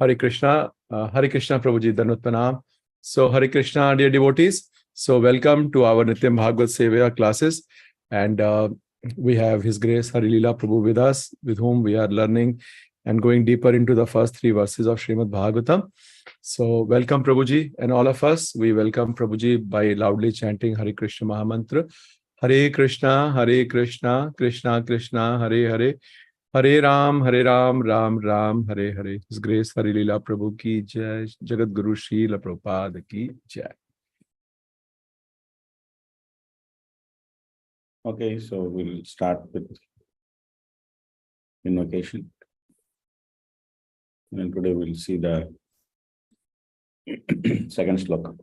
Hare Krishna, Prabhuji, Danvat Pranam. So, Hare Krishna, dear devotees. So, welcome to our Nityam Bhagavad Sevaya classes. And we have His Grace Harilila Prabhu with us, with whom we are learning and going deeper into the first 3 verses of Srimad Bhagavatam. So, welcome Prabhuji and all of us. We welcome Prabhuji by loudly chanting Hare Krishna Mahamantra. Hare Krishna, Krishna Krishna, Hare Hare. Hare Ram, Ram Ram, Hare Hare. His Grace Harilila Prabhu ki jai, Jagat Guru Srila Prabhupada ki jai. Okay, so we'll start with invocation. And today we'll see the second sloka.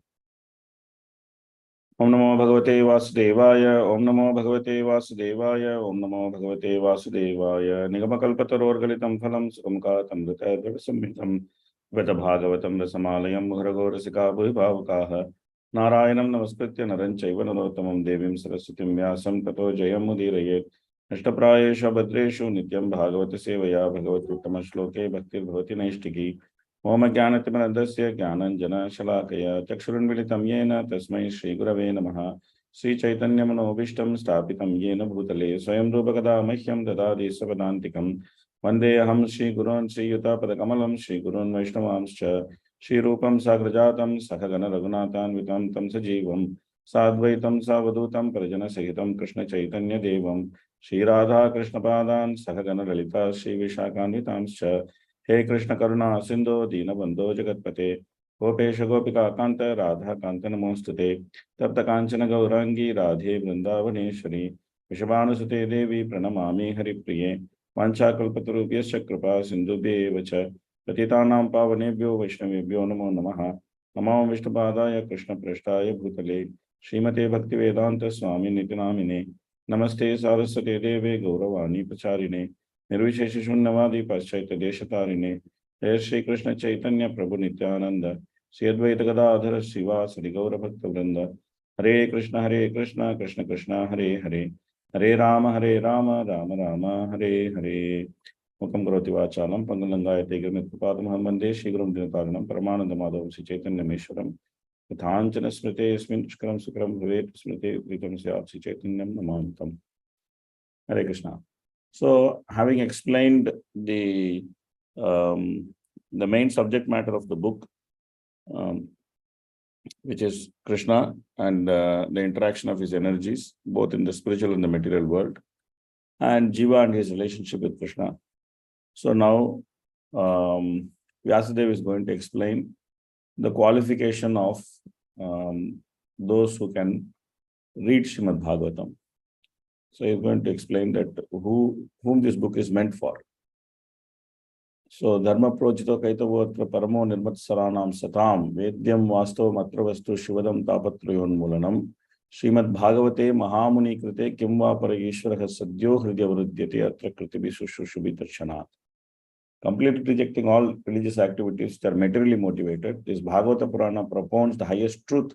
Om Namo Bhagavate Vasudevaya, Om Namo Bhagavate Vasudevaya, Om Namo Bhagavate Vasudevaya, Nigamakalpatarorgalitam phalam sukamkatam vita dravisamhitam vita bhagavatam rasamalayam muharagorisika bhuvivavakaha Narayanam namaskritya naranchaiva narottamam devim saraswatim vyasam tato jayam mudiraye Ashtaprayesha Bhadreshu Nityam Bhagavata Sevaya Bhagavati Uttama Shloke Bhaktir Bhavati Naishtiki Om Jnanatimanandasya Jnananjana Shalakaya Chakshurun Vilitam Yena Tasmai Shri Gurave Namaha Sri Chaitanya Manobishtam Stapitam Yena Bhutale Swayam Rupakada Mahyam Dadadi Sabadantikam Vande Aham Shri Gurun Sri Yuta Padakamalam Shri Gurun Vaishnavamscha Shri Rupam Sagrajatam Sakhagana Raghunathan Vitam Tam Sajivam Sadvaitam Savadutam Parajana Sahitam Krishna Chaitanya Devam Shri Radha Krishna Padan Sakhagana Lalita Shri Vishakanitamscha He Krishna Karuna Sindhu Dina Bandho Jagatpate Gopesha Gopika Kanta Radha Kanta Namostute Tapta Kanchana Gaurangi Radhe Vrindavaneshwari Vishabhanusute Devi Pranamami Haripriye Vanchakalpatarubhyasya Kripa Sindhubhye Vacha Patitanam Pavanebhyo Vaishnavebhyo Namo Namaha Namo Vishnupadaya Krishna Prashtaya Bhutale Srimate Bhaktivedanta Swami Nitinamine Namaste Saraswate Deve Gauravani Pacharine Nirvishesha Shunnavadi Paschayata Deshatarine Jai Shri Krishna Chaitanya Prabhu Nityananda Sri Advaita Gadadhara Shiva Sri Gaura Bhakta Vrinda Hare Krishna Krishna Krishna Hare Hare Hare Rama Rama Rama Hare Hare Mukam Karoti Vachalam Pangalangayate Gurmitpapadam Hamande Shri Gurum Dinataranam Paramananda Madhavam Sri Chaitanya Meshwaram Kathanchana Smrite Yasmin Shkaram Sukram Bhavet Smrite Vitam Syat Sri Chaitanyam Namantam Hare Krishna. So, having explained the main subject matter of the book, which is Krishna and the interaction of his energies, both in the spiritual and the material world, and Jiva and his relationship with Krishna. So now, Vyasadeva is going to explain the qualification of those who can read Srimad Bhagavatam. So he's going to explain that whom this book is meant for. So Dharma Projito Kaitavotra Paramo Nirmat Saranam Satam Vedyam Vasto Matravastu Shivadam Tapatrayon Mulanam Srimad Bhagavate Mahamuni Krite Kimva Paragishwaraha Sadyo Hridya Vrudyate Atra Kritibi Sushushubi Darshanat. Completely rejecting all religious activities that are materially motivated, this Bhagavata Purana propounds the highest truth,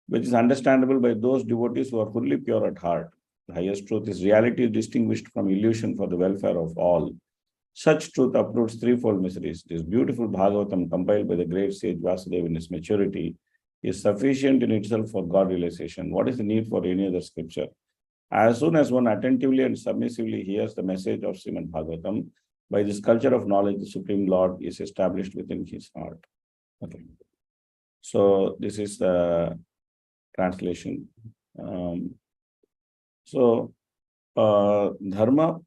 which is understandable by those devotees who are fully pure at heart. The highest truth is reality distinguished from illusion for the welfare of all. Such truth uproots threefold miseries. This beautiful Bhagavatam, compiled by the great sage Vasudeva in his maturity, is sufficient in itself for God realization. What is the need for any other scripture? As soon as one attentively and submissively hears the message of Srimad Bhagavatam, by this culture of knowledge, the Supreme Lord is established within his heart. Okay. So this is the translation. Dharma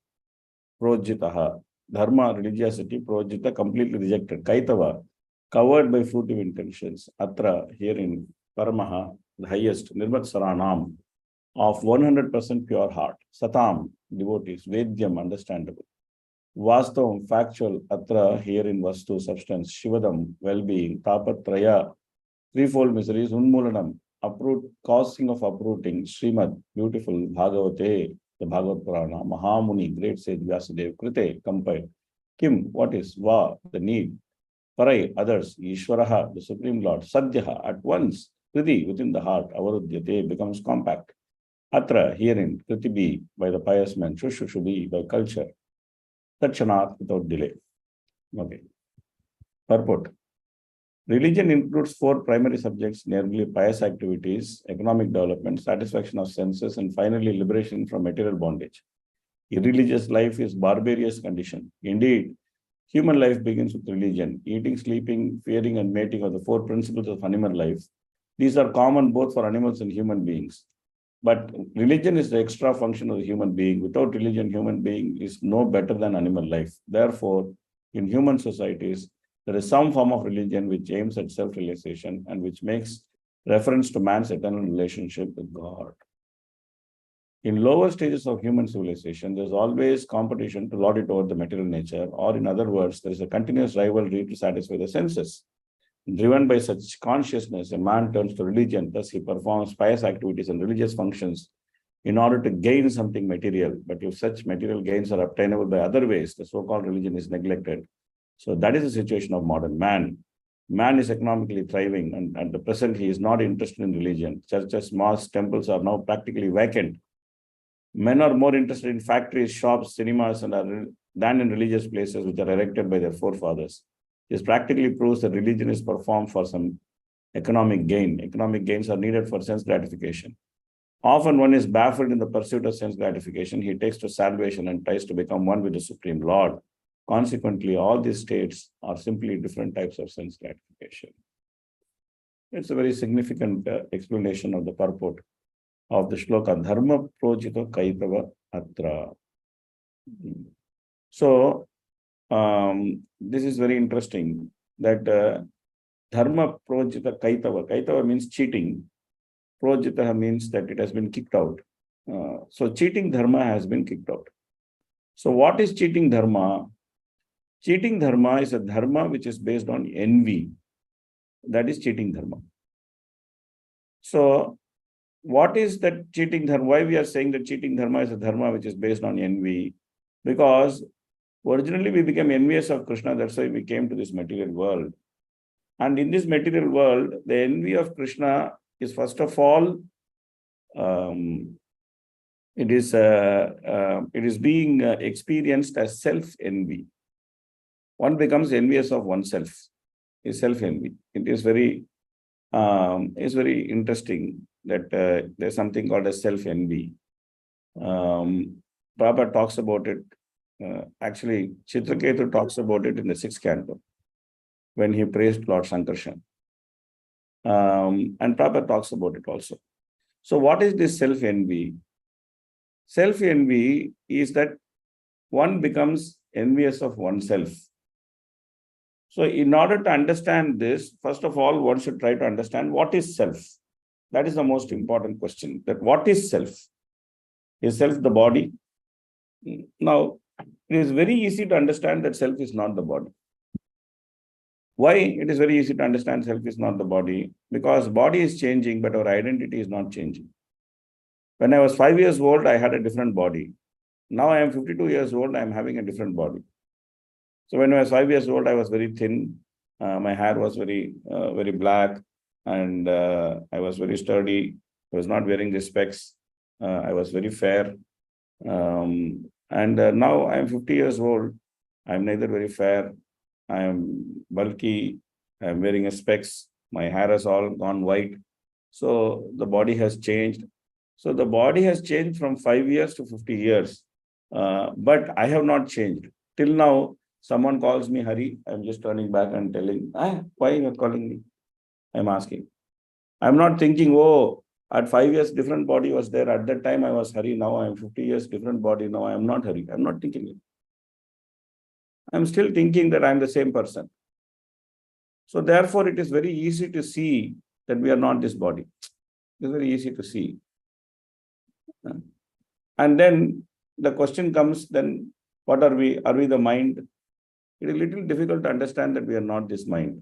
projitaha, dharma, religiosity, projita, completely rejected. Kaitava, covered by fruitive intentions. Atra, herein, paramaha, the highest, nirmat saranam, of 100% pure heart. Satam, devotees. Vedyam, understandable. Vastavam, factual. Atra, herein, vastu, substance. Shivadam, well-being. Tapatraya, threefold miseries. Unmulanam, uproot, causing of uprooting. Srimad, beautiful. Bhagavate, the Bhagavad Purana. Mahamuni, great sage Vyasadeva. Krite, compiled. Kim, what is? Va, the need. Parai, others. Ishwaraha, the Supreme Lord. Sadhyaha, at once. Kriti, within the heart. Avarudyate, becomes compact. Atra, herein. Kritibi, by the pious man. Shushushubi, by culture. Tachanat, without delay. Okay. Purport. Religion includes 4 primary subjects, namely pious activities, economic development, satisfaction of senses, and finally liberation from material bondage. Irreligious life is barbarous condition. Indeed, human life begins with religion. Eating, sleeping, fearing, and mating are the 4 principles of animal life. These are common both for animals and human beings. But religion is the extra function of the human being. Without religion, human being is no better than animal life. Therefore, in human societies, there is some form of religion which aims at self-realization and which makes reference to man's eternal relationship with God. In lower stages of human civilization, there's always competition to lord it over the material nature, or in other words, there is a continuous rivalry to satisfy the senses. Driven by such consciousness, a man turns to religion. Thus, he performs pious activities and religious functions in order to gain something material. But if such material gains are obtainable by other ways, the so-called religion is neglected. So that is the situation of modern man. Man is economically thriving, and at the present, he is not interested in religion. Churches, mosques, temples are now practically vacant. Men are more interested in factories, shops, cinemas, than in religious places which are erected by their forefathers. This practically proves that religion is performed for some economic gain. Economic gains are needed for sense gratification. Often one is baffled in the pursuit of sense gratification. He takes to salvation and tries to become one with the Supreme Lord. Consequently, all these states are simply different types of sense gratification. It's a very significant explanation of the purport of the shloka, Dharma Projita Kaitava Atra. So, this is very interesting that Dharma Projita Kaitava. Kaitava means cheating. Projita means that it has been kicked out. So, cheating Dharma has been kicked out. So, what is cheating Dharma? Cheating Dharma is a Dharma which is based on envy. That is cheating Dharma. So, what is that cheating Dharma? Why we are saying that cheating Dharma is a Dharma which is based on envy? Because originally we became envious of Krishna. That's why we came to this material world. And in this material world, the envy of Krishna is first of all, it is being experienced as self-envy. One becomes envious of oneself, is self-envy. It is very interesting that there's something called as self-envy. Prabhupada talks about it. Actually, Chitraketu talks about it in the 6th canto when he praised Lord Sankarshan. And Prabhupada talks about it also. So what is this self-envy? Self-envy is that one becomes envious of oneself. So in order to understand this, first of all, one should try to understand what is self. That is the most important question, that what is self? Is self the body? Now, it is very easy to understand that self is not the body. Why it is very easy to understand self is not the body? Because body is changing, but our identity is not changing. When I was 5 years old, I had a different body. Now I am 52 years old, I am having a different body. So when I was 5 years old, I was very thin. My hair was very black, and I was very sturdy. I was not wearing the specs. I was very fair. And now I am 50 years old. I am neither very fair. I am bulky. I am wearing a specs. My hair has all gone white. So the body has changed. So the body has changed from 5 years to 50 years. But I have not changed. Till now, someone calls me Hari. I'm just turning back and telling, why you are calling me? I'm asking. I'm not thinking, oh, at 5 years, different body was there. At that time, I was Hari. Now I'm 50 years, different body. Now I am not Hari. I'm not thinking it. I'm still thinking that I'm the same person. So therefore, it is very easy to see that we are not this body. It's very easy to see. And then the question comes, then what are we? Are we the mind? It is a little difficult to understand that we are not this mind.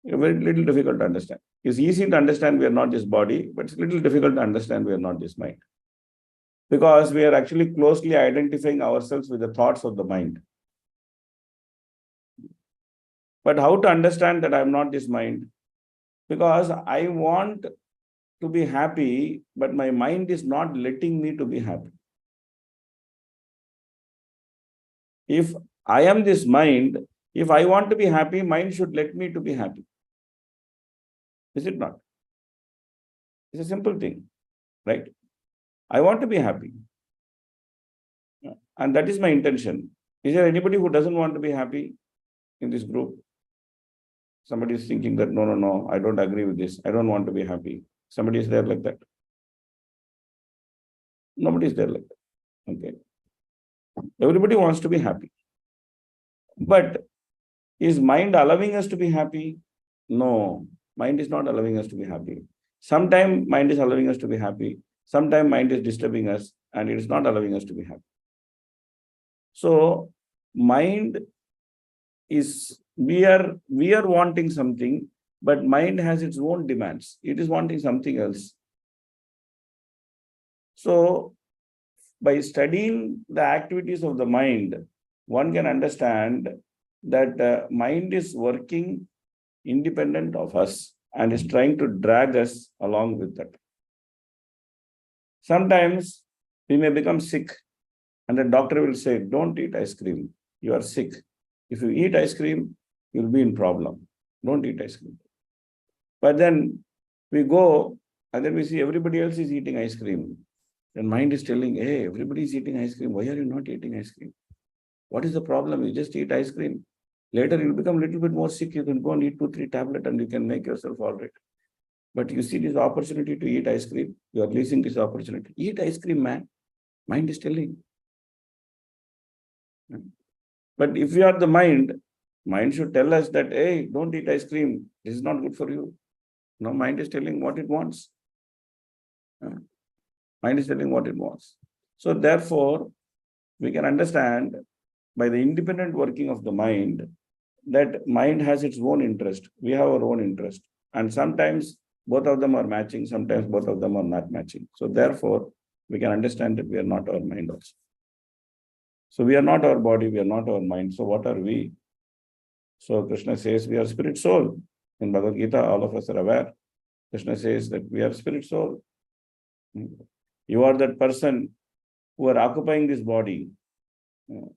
It's very little difficult to understand. It's easy to understand we are not this body, but it's a little difficult to understand we are not this mind. Because we are actually closely identifying ourselves with the thoughts of the mind. But how to understand that I am not this mind? Because I want to be happy, but my mind is not letting me to be happy. If I am this mind. If I want to be happy, mind should let me to be happy. Is it not? It's a simple thing, right? I want to be happy. And that is my intention. Is there anybody who doesn't want to be happy in this group? Somebody is thinking that, no, I don't agree with this. I don't want to be happy. Somebody is there like that. Nobody is there like that. Okay. Everybody wants to be happy. But is mind allowing us to be happy? No, mind is not allowing us to be happy. Sometimes mind is allowing us to be happy. Sometimes mind is disturbing us and it is not allowing us to be happy. So mind is, we are wanting something, but mind has its own demands. It is wanting something else. So by studying the activities of the mind, one can understand that mind is working independent of us and is trying to drag us along with that. Sometimes we may become sick and the doctor will say, don't eat ice cream. You are sick. If you eat ice cream, you'll be in problem. Don't eat ice cream. But then we go and then we see everybody else is eating ice cream. Then mind is telling, hey, everybody is eating ice cream. Why are you not eating ice cream? What is the problem? You just eat ice cream. Later you'll become a little bit more sick. You can go and eat 2-3 tablets and you can make yourself all right. But you see this opportunity to eat ice cream. You are losing this opportunity. Eat ice cream, man. Mind is telling. But if you are the mind should tell us that, hey, don't eat ice cream. This is not good for you. No, mind is telling what it wants. Mind is telling what it wants. So therefore, we can understand by the independent working of the mind that mind has its own interest. We have our own interest. And sometimes both of them are matching. Sometimes both of them are not matching. So therefore, we can understand that we are not our mind also. So we are not our body. We are not our mind. So what are we? So Krishna says we are spirit soul. In Bhagavad Gita, all of us are aware. Krishna says that we are spirit soul. You are that person who are occupying this body. You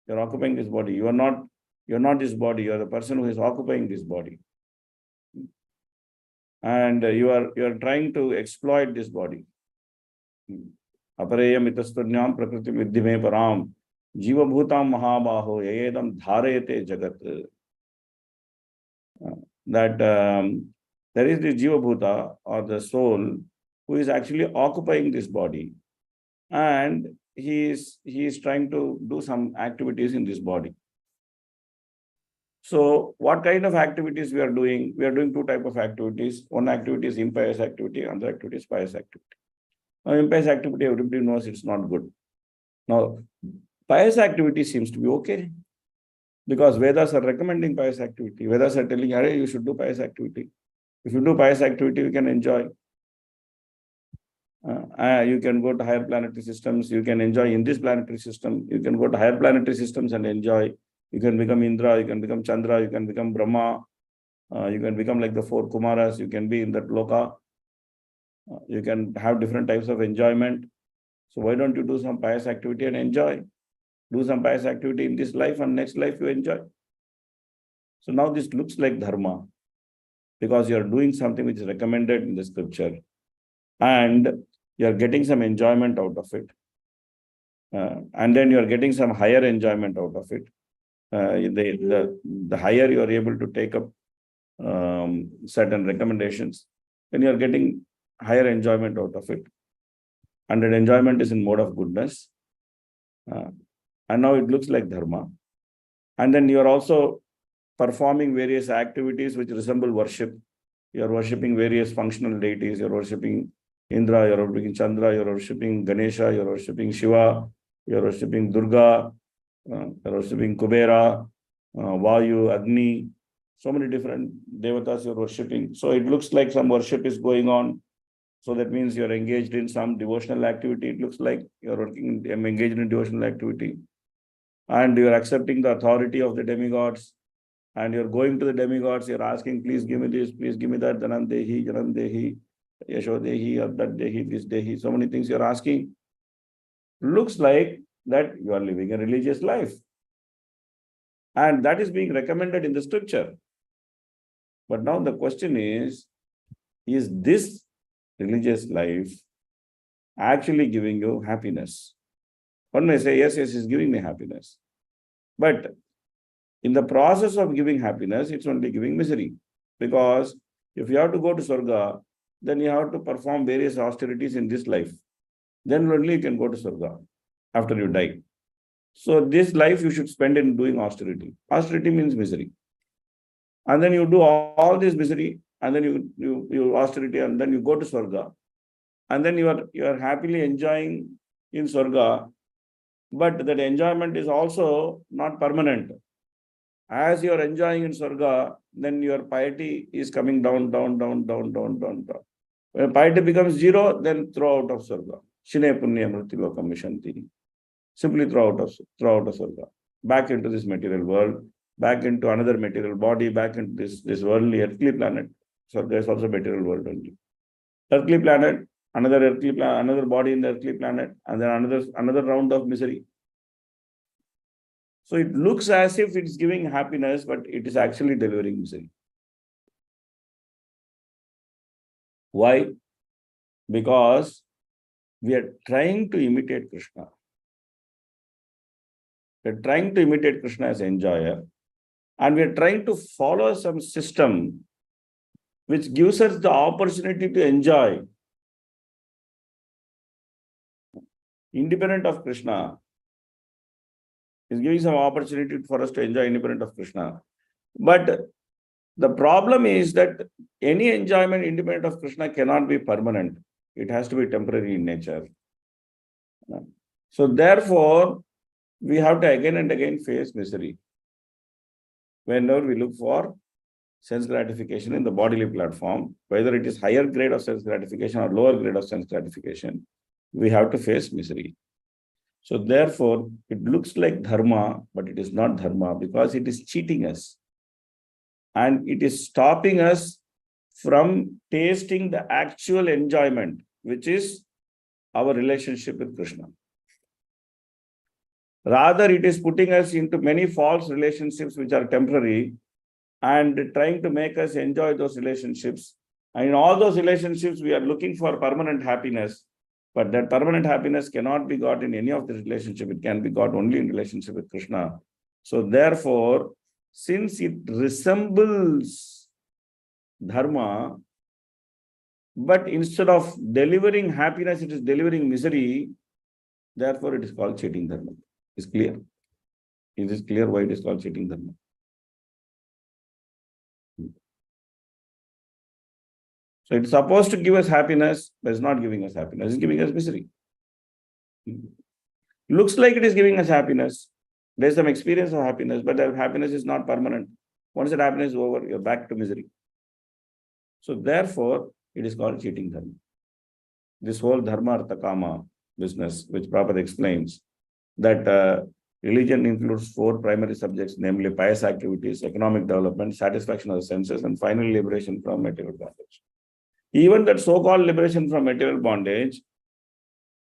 are occupying this body. You are not this body. You are the person who is occupying this body. And you are trying to exploit this body. Apareyam itastunyam prakriti viddhime param jiva bhutam mahabaho yayedam dharayate jagat. That there is the jiva bhuta or the soul who is actually occupying this body, and he is trying to do some activities in this body. So what kind of activities we are doing? We are doing 2 types of activities. One activity is impious activity, another activity is pious activity. Now, impious activity, everybody knows it's not good. Now, pious activity seems to be okay because Vedas are recommending pious activity. Vedas are telling, hey, you should do pious activity. If you do pious activity, you can enjoy. You can go to higher planetary systems. You can enjoy in this planetary system. You can go to higher planetary systems and enjoy. You can become Indra. You can become Chandra. You can become Brahma. You can become like the 4 Kumaras. You can be in that loka. You can have different types of enjoyment. So why don't you do some pious activity and enjoy? Do some pious activity in this life and next life you enjoy. So now this looks like dharma because you are doing something which is recommended in the scripture and you are getting some enjoyment out of it. And then you are getting some higher enjoyment out of it. The higher you are able to take up certain recommendations, then you are getting higher enjoyment out of it. And that enjoyment is in mode of goodness. And now it looks like dharma. And then you are also performing various activities which resemble worship. You are worshipping various functional deities. You are worshipping Indra, you are worshipping Chandra, you are worshipping Ganesha, you are worshipping Shiva, you are worshipping Durga, you are worshipping Kubera, Vayu, Agni. So many different devatas you are worshipping. So it looks like some worship is going on. So that means you are engaged in some devotional activity. It looks like you are engaged in devotional activity. And you are accepting the authority of the demigods. And you're going to the demigods, you're asking, please give me this, please give me that, Janam Dehi, Janam Dehi, Yasho Dehi, or that Dehi, this Dehi. So many things you're asking. Looks like that you are living a religious life. And that is being recommended in the scripture. But now the question is this religious life actually giving you happiness? One may say, yes, it's giving me happiness. But in the process of giving happiness, it's only giving misery. Because if you have to go to Swarga, then you have to perform various austerities in this life. Then only you can go to Swarga after you die. So this life you should spend in doing austerity. Austerity means misery. And then you do all this misery, and then you austerity, and then you go to Swarga. And then you are happily enjoying in Swarga, but that enjoyment is also not permanent. As you are enjoying in Swarga, then your piety is coming down. When piety becomes zero, then throw out of Swarga. Shine punya mriti lokam mishanti. Simply throw out of Swarga. Back into this material world, back into another material body, back into this worldly earthly planet. Swarga is also material world only. Earthly planet, another body in the earthly planet, and then another round of misery. So it looks as if it's giving happiness, but it is actually delivering misery. Why? Because we are trying to imitate Krishna. We are trying to imitate Krishna as enjoyer, and we are trying to follow some system which gives us the opportunity to enjoy independent of Krishna. Is giving some opportunity for us to enjoy independent of Krishna. But the problem is that any enjoyment independent of Krishna cannot be permanent. It has to be temporary in nature. So therefore, we have to again and again face misery. Whenever we look for sense gratification in the bodily platform, whether it is higher grade of sense gratification or lower grade of sense gratification, we have to face misery. So therefore, it looks like dharma, but it is not dharma because it is cheating us. And it is stopping us from tasting the actual enjoyment, which is our relationship with Krishna. Rather, it is putting us into many false relationships which are temporary and trying to make us enjoy those relationships. And in all those relationships, we are looking for permanent happiness. But that permanent happiness cannot be got in any of the relationship. It can be got only in relationship with Krishna. So therefore, since it resembles dharma, but instead of delivering happiness, it is delivering misery. Therefore, it is called cheating dharma. Is clear? It is clear why it is called cheating dharma. So it's supposed to give us happiness, but it's not giving us happiness. It's giving us misery. Looks like it is giving us happiness. There's some experience of happiness, but that happiness is not permanent. Once that happiness is over, you're back to misery. So therefore, it is called cheating dharma. This whole dharma artha kama business, which Prabhupada explains, that religion includes 4 primary subjects, namely pious activities, economic development, satisfaction of the senses, and finally liberation from material bondage. Even that so-called liberation from material bondage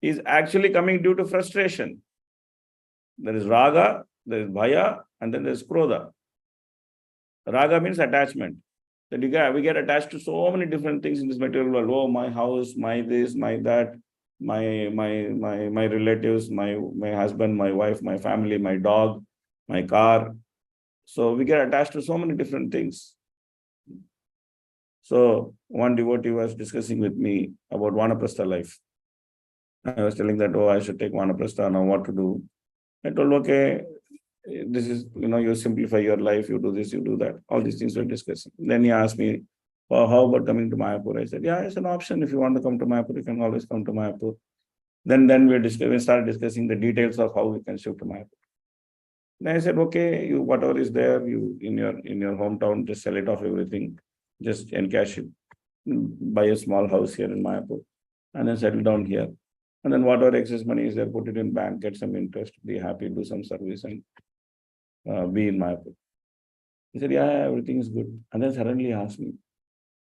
is actually coming due to frustration. There is raga, there is bhaya, and then there is krodha. Raga means attachment. That we get attached to so many different things in this material world. Oh, my house, my this, my that, my relatives, my husband, my wife, my family, my dog, my car. So we get attached to so many different things. So one devotee was discussing with me about Vanaprastha life. I was telling that, I should take Vanaprastha, now what to do? I told, okay, this is, you simplify your life, you do this, you do that. All these things we're discussing. Then he asked me, well, how about coming to Mayapur? I said, yeah, it's an option. If you want to come to Mayapur, you can always come to Mayapur. Then we started discussing the details of how we can shift to Mayapur. Then I said, okay, you whatever is there, you in your hometown, just sell it off everything, just encash it, buy a small house here in Mayapur, and then settle down here. And then whatever excess money is there, put it in bank, get some interest, be happy, do some service, and be in Mayapur. He said, yeah, everything is good. And then suddenly he asked me,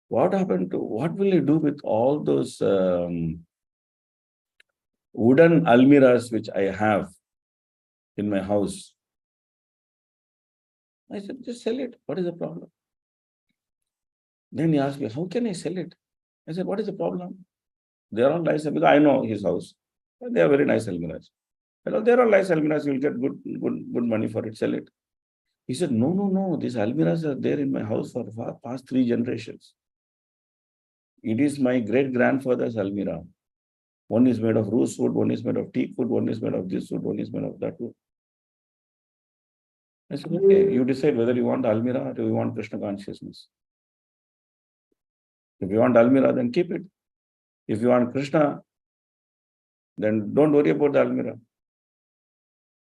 what will you do with all those wooden almiras which I have in my house? I said, just sell it. What is the problem? Then he asked me, how can I sell it? I said, what is the problem? They are all nice, because I know his house. They are very nice almiras. They are all nice almiras. You will get good money for it. Sell it. He said, no. These almiras are there in my house for past 3 generations. It is my great-grandfather's almira. One is made of rose wood, one is made of teak wood, one is made of this wood, one is made of that wood. I said, okay, you decide whether you want almira or you want Krishna consciousness. If you want almira, then keep it. If you want Krishna, then don't worry about the almira.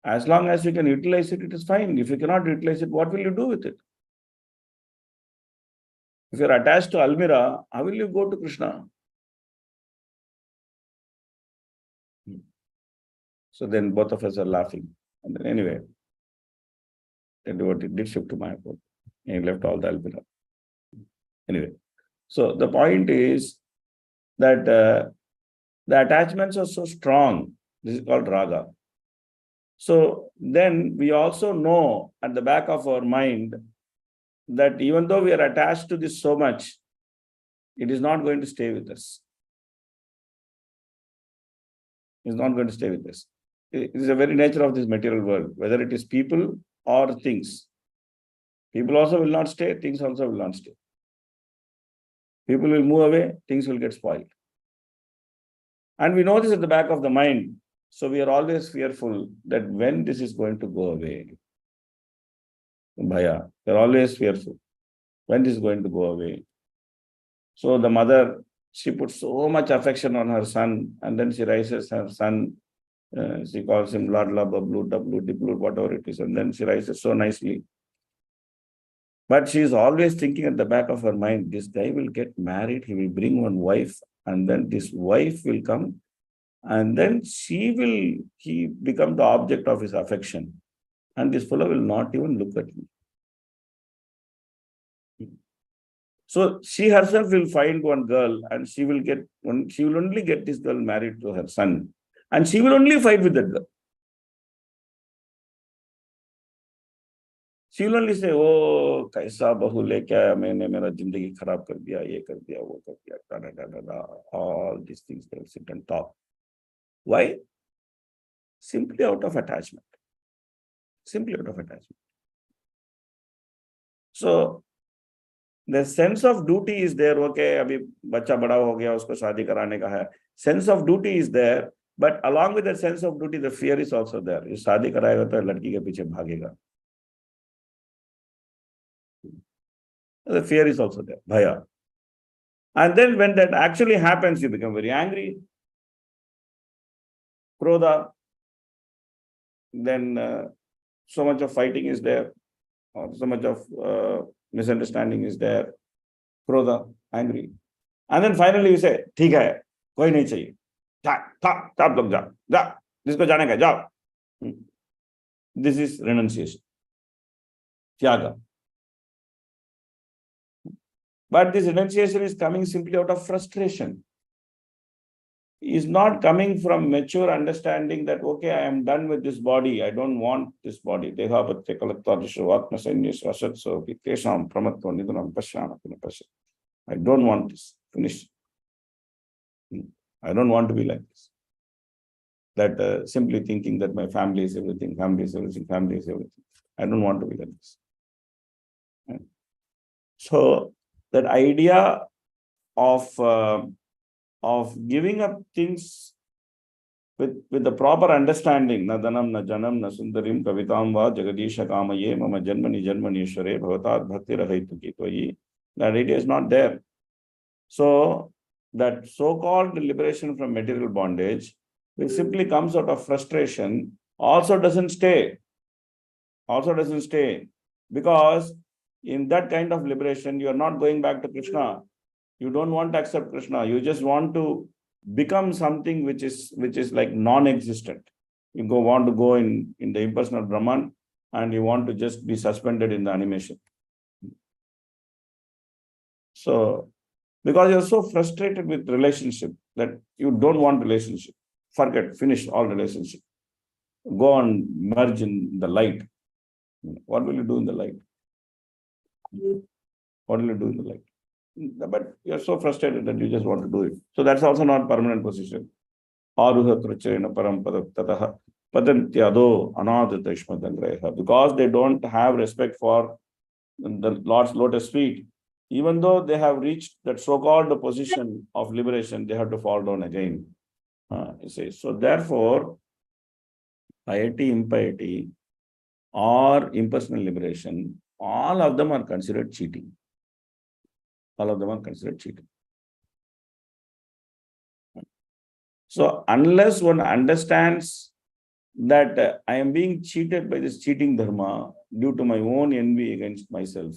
As long as you can utilize it, it is fine. If you cannot utilize it, what will you do with it? If you are attached to almira, how will you go to Krishna? So then both of us are laughing. And then anyway, the devotee did shift to Mayapur. He left all the almira. Anyway, so the point is that the attachments are so strong. This is called raga. So then we also know at the back of our mind that even though we are attached to this so much, it is not going to stay with us. It is not going to stay with us. It is the very nature of this material world, whether it is people or things. People also will not stay, things also will not stay. People will move away, things will get spoiled. And we know this at the back of the mind. So we are always fearful that when this is going to go away. Bhaya, they are always fearful. When this is going to go away. So the mother, she puts so much affection on her son, and then she raises her son. She calls him Ladla, Bablu, Dablu, Diblu, whatever it is, and then she raises so nicely. But she is always thinking at the back of her mind, this guy will get married, he will bring one wife, and then this wife will come, and then he become the object of his affection. And this fellow will not even look at me. So she herself will find one girl, and she will only get this girl married to her son. And she will only fight with that girl. She will only say, oh, kaisa bahu leke aaya, maine mera zindagi kharab kar diya, ye kar diya, wo kar diya, da, da, da, da. All these things they will sit and talk. Why? Simply out of attachment. Simply out of attachment. So, the sense of duty is there. Okay, abhi bacha bada ho gaya, usko shaadi karane ka hai. Sense of duty is there, but along with that sense of duty, the fear is also there. If shaadi karayega to ladki ke piche bhagega. The fear is also there, bhaya. And then when that actually happens, you become very angry. Krodha. Then so much of fighting is there, or so much of misunderstanding is there. Krodha, angry. And then finally you say, ठीक है, कोई नहीं चाहिए. आप लोग जाओ, जिसको जाने का जाओ. This is renunciation. Tyaga. But this renunciation is coming simply out of frustration. Is not coming from mature understanding that, okay, I am done with this body. I don't want this body. I don't want this. Finish. I don't want to be like this. That simply thinking that my family is everything, family is everything, family is everything. I don't want to be like this. So that idea of giving up things with the proper understanding, na dhanam, na janam, na sundarim, kavitam va jagadisha kamaye, mama janmani janmanishware, bhavatat bhakti rahaitu kitvayi. That idea is not there. So that so-called liberation from material bondage, which simply comes out of frustration, also doesn't stay. Also doesn't stay. Because in that kind of liberation, you are not going back to Krishna. You don't want to accept Krishna. You just want to become something which is like non-existent. You want to go in the impersonal Brahman, and you want to just be suspended in the animation. So, because you're so frustrated with relationship that you don't want relationship. Forget, finish all relationship. Go and merge in the light. What will you do in the light? What will you do in the life? But you're so frustrated that you just want to do it. So that's also not permanent position. Aruhatrachena parampadav tataha padantyado anadata ishmadangraha. Because they don't have respect for the Lord's lotus feet, even though they have reached that so-called position of liberation, they have to fall down again. You see. So therefore, piety, impiety, or impersonal liberation, all of them are considered cheating. All of them are considered cheating. So unless one understands that I am being cheated by this cheating dharma due to my own envy against myself,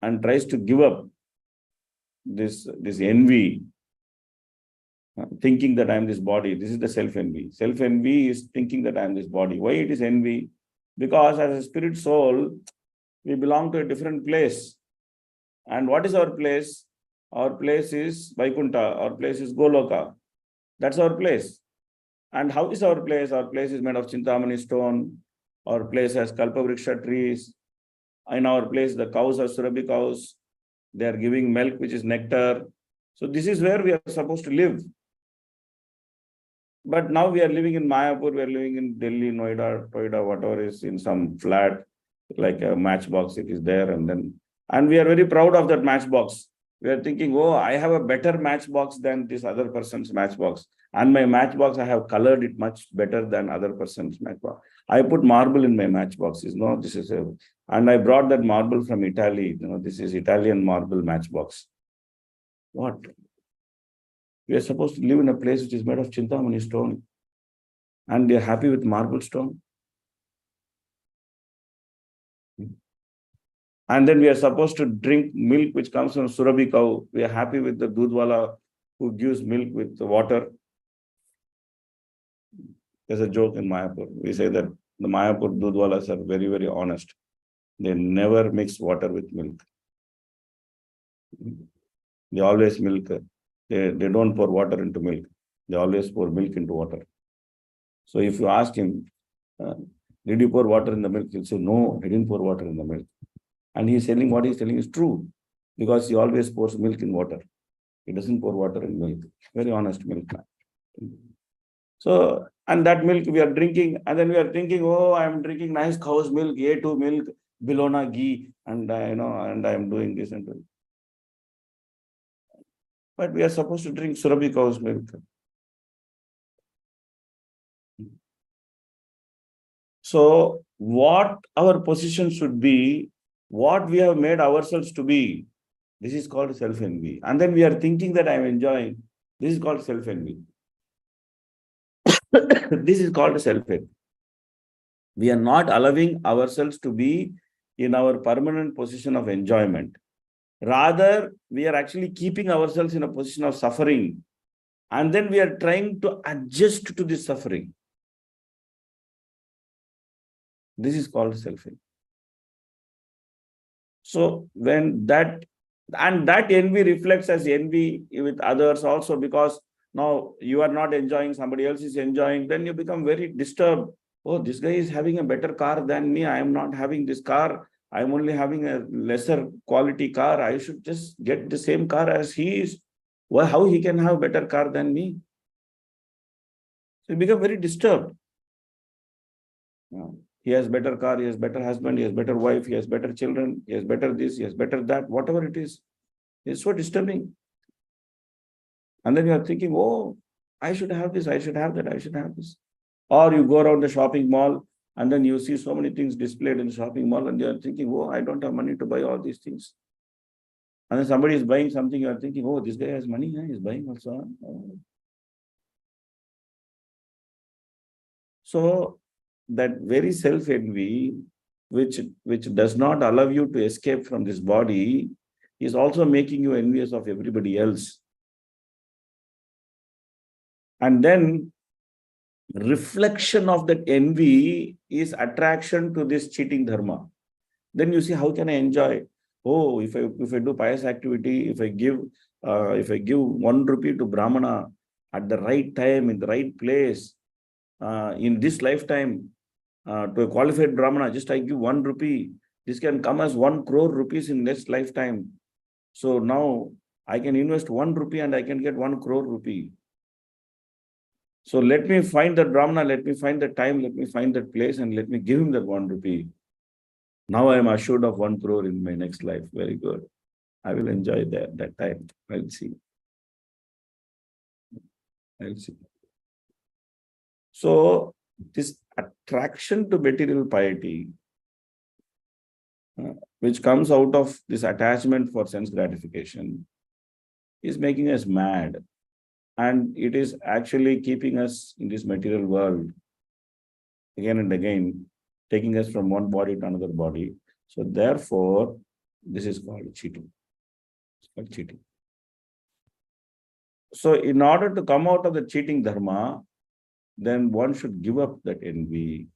and tries to give up this envy, thinking that I am this body, this is the self-envy. Self-envy is thinking that I am this body. Why it is envy? Because as a spirit soul, we belong to a different place. And what is our place? Our place is Vaikuntha, our place is Goloka. That's our place. And how is our place? Our place is made of Chintamani stone. Our place has Kalpavriksha trees. In our place, the cows are Surabhi cows. They are giving milk, which is nectar. So this is where we are supposed to live. But now we are living in Mayapur, we are living in Delhi, Noida, whatever is in some flat, like a matchbox, it is there. And we are very proud of that matchbox. We are thinking, oh, I have a better matchbox than this other person's matchbox. And my matchbox, I have colored it much better than other person's matchbox. I put marble in my matchbox. And I brought that marble from Italy. This is Italian marble matchbox. What? We are supposed to live in a place which is made of Chintamani stone. And they are happy with marble stone. And then we are supposed to drink milk which comes from Surabhi cow. We are happy with the Dudwala who gives milk with water. There's a joke in Mayapur. We say that the Mayapur Dudwalas are very, very honest. They never mix water with milk. They always milk. They don't pour water into milk. They always pour milk into water. So if you ask him, did you pour water in the milk? He'll say, no, I didn't pour water in the milk. And he's telling what he's telling is true, because he always pours milk in water. He doesn't pour water in milk. Very honest milk. So, and that milk we are drinking, and then we are thinking, oh, I'm drinking nice cow's milk, A2 milk, Bilona ghee, and and I'm doing this and doing. But we are supposed to drink Surabhi cow's milk. So, what our position should be, what we have made ourselves to be, this is called self-envy. And then we are thinking that I'm enjoying. This is called self-envy. This is called self-envy. We are not allowing ourselves to be in our permanent position of enjoyment. Rather, we are actually keeping ourselves in a position of suffering. And then we are trying to adjust to this suffering. This is called self-envy. So when that envy reflects as envy with others also, because now you are not enjoying, somebody else is enjoying, then you become very disturbed. Oh, this guy is having a better car than me. I am not having this car. I am only having a lesser quality car. I should just get the same car as he is. Well, how he can have better car than me? So you become very disturbed. He has better car, he has better husband, he has better wife, he has better children, he has better this, he has better that, whatever it is. It's so disturbing. And then you are thinking, oh, I should have this, I should have that, I should have this. Or you go around the shopping mall and then you see so many things displayed in the shopping mall and you are thinking, oh, I don't have money to buy all these things. And then somebody is buying something, you are thinking, oh, this guy has money, he's buying also. So that very self-envy, which does not allow you to escape from this body, is also making you envious of everybody else. And then reflection of that envy is attraction to this cheating dharma. Then you see, how can I enjoy? Oh, if I do pious activity, if I give 1 rupee to Brahmana at the right time, in the right place, in this lifetime, to a qualified Brahmana, just I give 1 rupee, This can come as 1 crore rupees in next lifetime. So now I can invest 1 rupee and I can get 1 crore rupee. So let me find that Brahmana, let me find the time, let me find that place, and let me give him that 1 rupee. Now I am assured of 1 crore in my next life. Very good. I will enjoy that time. I'll see. I'll see. So this attraction to material piety, which comes out of this attachment for sense gratification, is making us mad. And it is actually keeping us in this material world again and again, taking us from one body to another body. So therefore, this is called cheating. It's called cheating. So in order to come out of the cheating dharma, then one should give up that envy.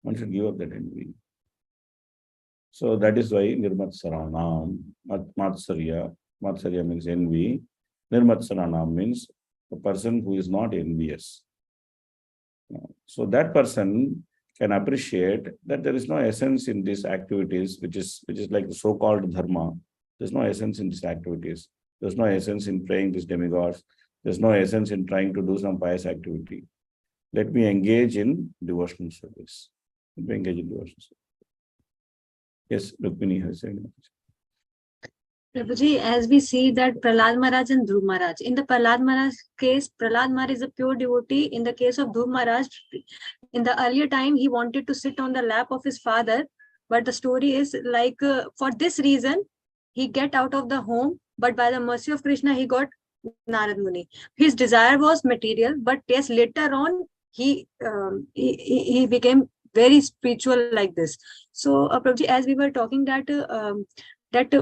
One should give up that envy. So that is why Nirmatsaranam, Matsarya. Matsarya means envy. Nirmatsaranam means a person who is not envious. So that person can appreciate that there is no essence in these activities, which is like the so-called dharma. There's no essence in these activities. There's no essence in praying these demigods. There's no essence in trying to do some pious activity. Let me engage in devotional service. Let me engage in devotional service. Yes, Rukmini has said. Prabhuji, as we see that Prahlad Maharaj and Dhruv Maharaj, in the Prahlad Maharaj case, Prahlad Maharaj is a pure devotee. In the case of Dhruv Maharaj, in the earlier time, he wanted to sit on the lap of his father, but the story is like, for this reason, he get out of the home, but by the mercy of Krishna, he got Narad Muni. His desire was material, but yes, later on, he became very spiritual like this. So, Prabhuji, as we were talking that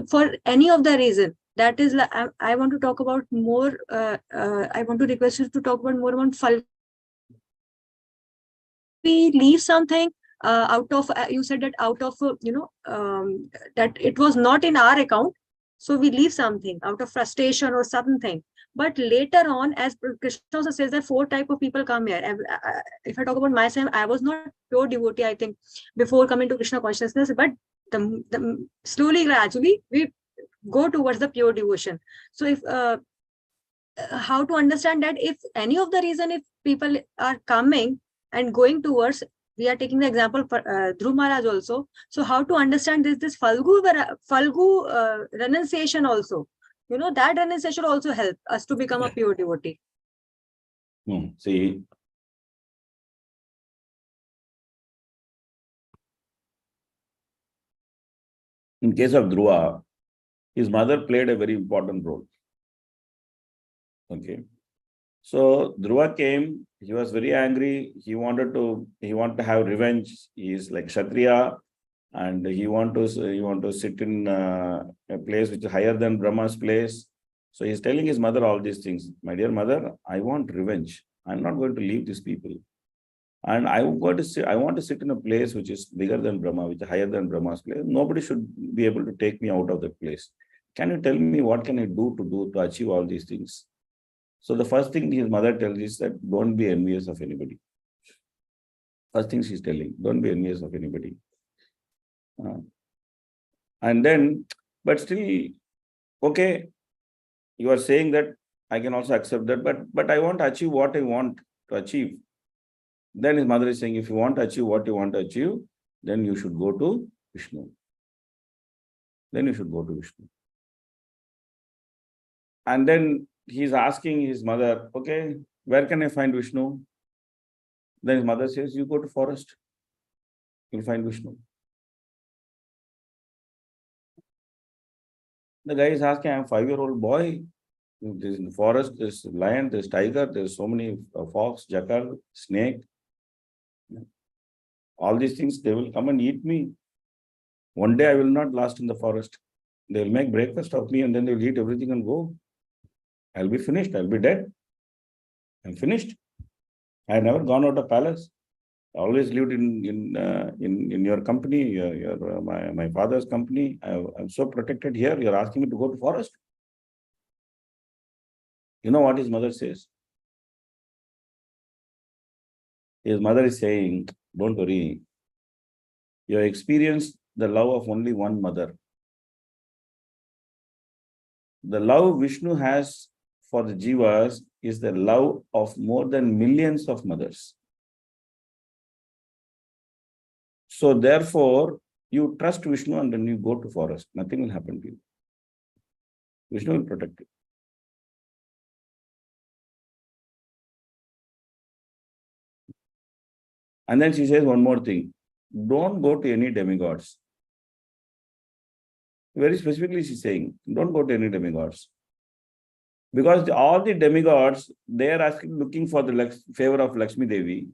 for any of the reason, that is, I want to talk about more, I want to request you to talk about more about Falgu. We leave something out of, you said that out of, that it was not in our account. So we leave something out of frustration or something. But later on, as Krishna also says that 4 types of people come here. If I talk about myself, I was not pure devotee, I think, before coming to Krishna consciousness. But slowly, gradually, we go towards the pure devotion. So if how to understand that if any of the reason, if people are coming and going towards, we are taking the example for Dhruv Maharaj also. So how to understand this Falgu renunciation also? That renunciation also help us to become a pure devotee. See, in case of Dhruva, his mother played a very important role. Okay. So Dhruva came, he was very angry. He wanted to have revenge. He is like Kshatriya, and he want to sit in a place which is higher than Brahma's place. So he's telling his mother all these things. My dear mother, I want revenge. I'm not going to leave these people. And I want to sit in a place which is bigger than Brahma, which is higher than Brahma's place. Nobody should be able to take me out of that place. Can you tell me what can I do to achieve all these things? So the first thing his mother tells is that don't be envious of anybody. First thing she's telling, don't be envious of anybody. And then, but still, okay, you are saying that I can also accept that, but I want to achieve what I want to achieve. Then his mother is saying, if you want to achieve what you want to achieve, then you should go to Vishnu. Then you should go to Vishnu. And then he's asking his mother, okay, where can I find Vishnu? Then his mother says, you go to forest, you'll find Vishnu. The guy is asking, I'm a 5-year-old boy. There's in the forest, there's lion, there's tiger, there's so many fox, jackal, snake. All these things, they will come and eat me. One day I will not last in the forest. They will make breakfast of me and then they will eat everything and go. I'll be finished. I'll be dead. I'm finished. I have never gone out of palace. I always lived in your company, my father's company. I'm so protected here. You're asking me to go to forest. You know what his mother says? His mother is saying, don't worry. Your experience the love of only one mother. The love Vishnu has for the jivas is the love of more than millions of mothers. So therefore, you trust Vishnu and then you go to forest. Nothing will happen to you. Vishnu will protect you. And then she says one more thing. Don't go to any demigods. Very specifically she's saying, don't go to any demigods. Because all the demigods, they are looking for the favor of Lakshmi Devi.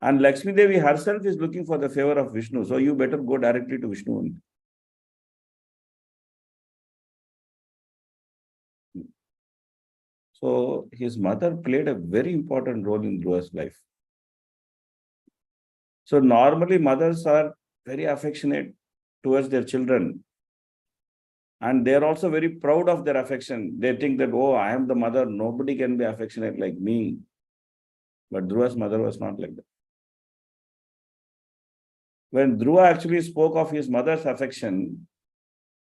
And Lakshmi Devi herself is looking for the favor of Vishnu. So you better go directly to Vishnu only. So his mother played a very important role in Dhruva's life. So normally mothers are very affectionate towards their children. And they're also very proud of their affection. They think that, oh, I am the mother. Nobody can be affectionate like me. But Dhruva's mother was not like that. When Dhruva actually spoke of his mother's affection,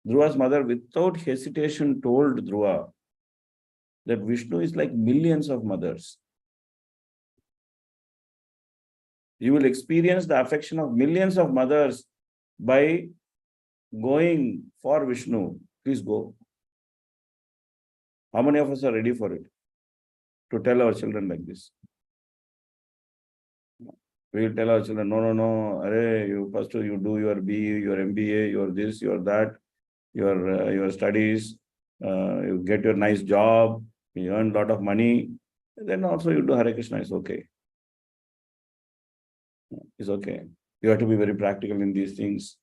Dhruva's mother, without hesitation, told Dhruva that Vishnu is like millions of mothers. You will experience the affection of millions of mothers by going for Vishnu. Please go. How many of us are ready for it? To tell our children like this. We will tell our children, no, array, you first you do your BE, your MBA, your this, your that, your studies, you get your nice job, you earn a lot of money, then also you do Hare Krishna, it's okay. It's okay. You have to be very practical in these things.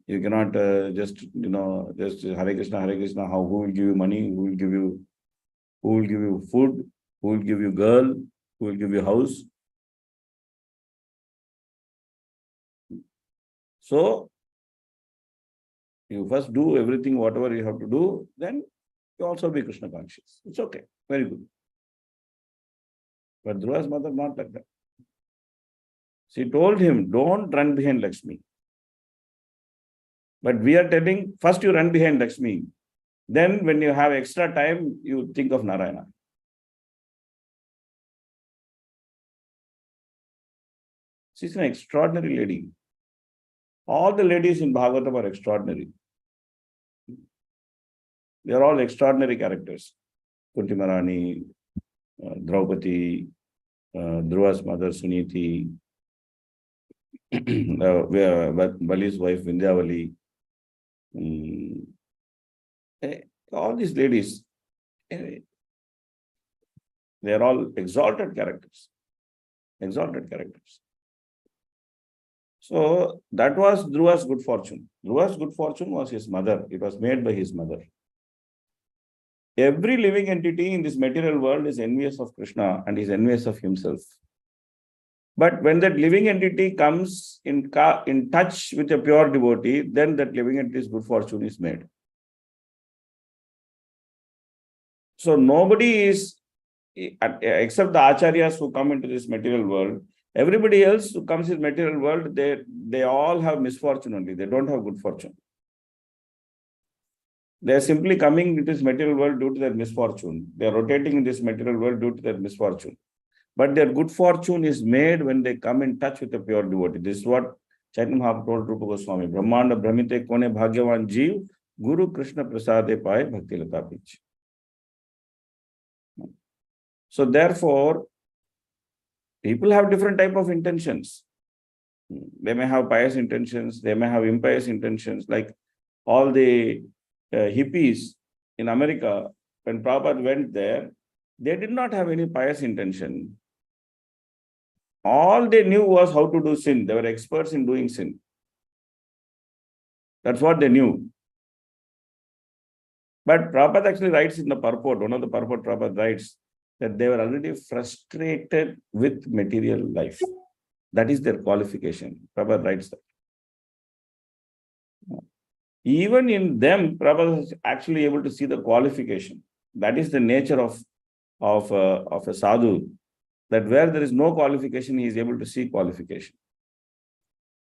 You cannot just Hare Krishna, who will give you money, who will give you food, who will give you girl, who will give you house. So, you first do everything, whatever you have to do, then you also be Krishna conscious. It's okay. Very good. But Dhruva's mother not like that. She told him, don't run behind Lakshmi. But we are telling, first you run behind Lakshmi. Then when you have extra time, you think of Narayana. She's an extraordinary lady. All the ladies in Bhagavatam are extraordinary. They are all extraordinary characters. Kunti Maharani, Draupadi, Dhruva's mother Suniti, Bali's wife Vindhyavali. All these ladies, they are all exalted characters. Exalted characters. So that was Dhruva's good fortune. Dhruva's good fortune was his mother. It was made by his mother. Every living entity in this material world is envious of Krishna and is envious of himself. But when that living entity comes in touch with a pure devotee, then that living entity's good fortune is made. So nobody is, except the acharyas who come into this material world, everybody else who comes in material world, they all have misfortune only. They don't have good fortune. They are simply coming into this material world due to their misfortune. They are rotating in this material world due to their misfortune. But their good fortune is made when they come in touch with a pure devotee. This is what Chaitanya Mahaprabhu told Rupa Goswami. Brahmanda Brahmite Kone Bhagyavan Jeev Guru Krishna Prasade Paye Bhakti Lata Pich. So therefore, people have different type of intentions. They may have pious intentions. They may have impious intentions. Like all the hippies in America, when Prabhupada went there, they did not have any pious intention. All they knew was how to do sin. They were experts in doing sin. That's what they knew. But Prabhupada actually writes in the purport, one of the purport Prabhupada writes, that they were already frustrated with material life. That is their qualification. Prabhupada writes that. Even in them, Prabhupada is actually able to see the qualification. That is the nature of a sadhu, that where there is no qualification, he is able to see qualification.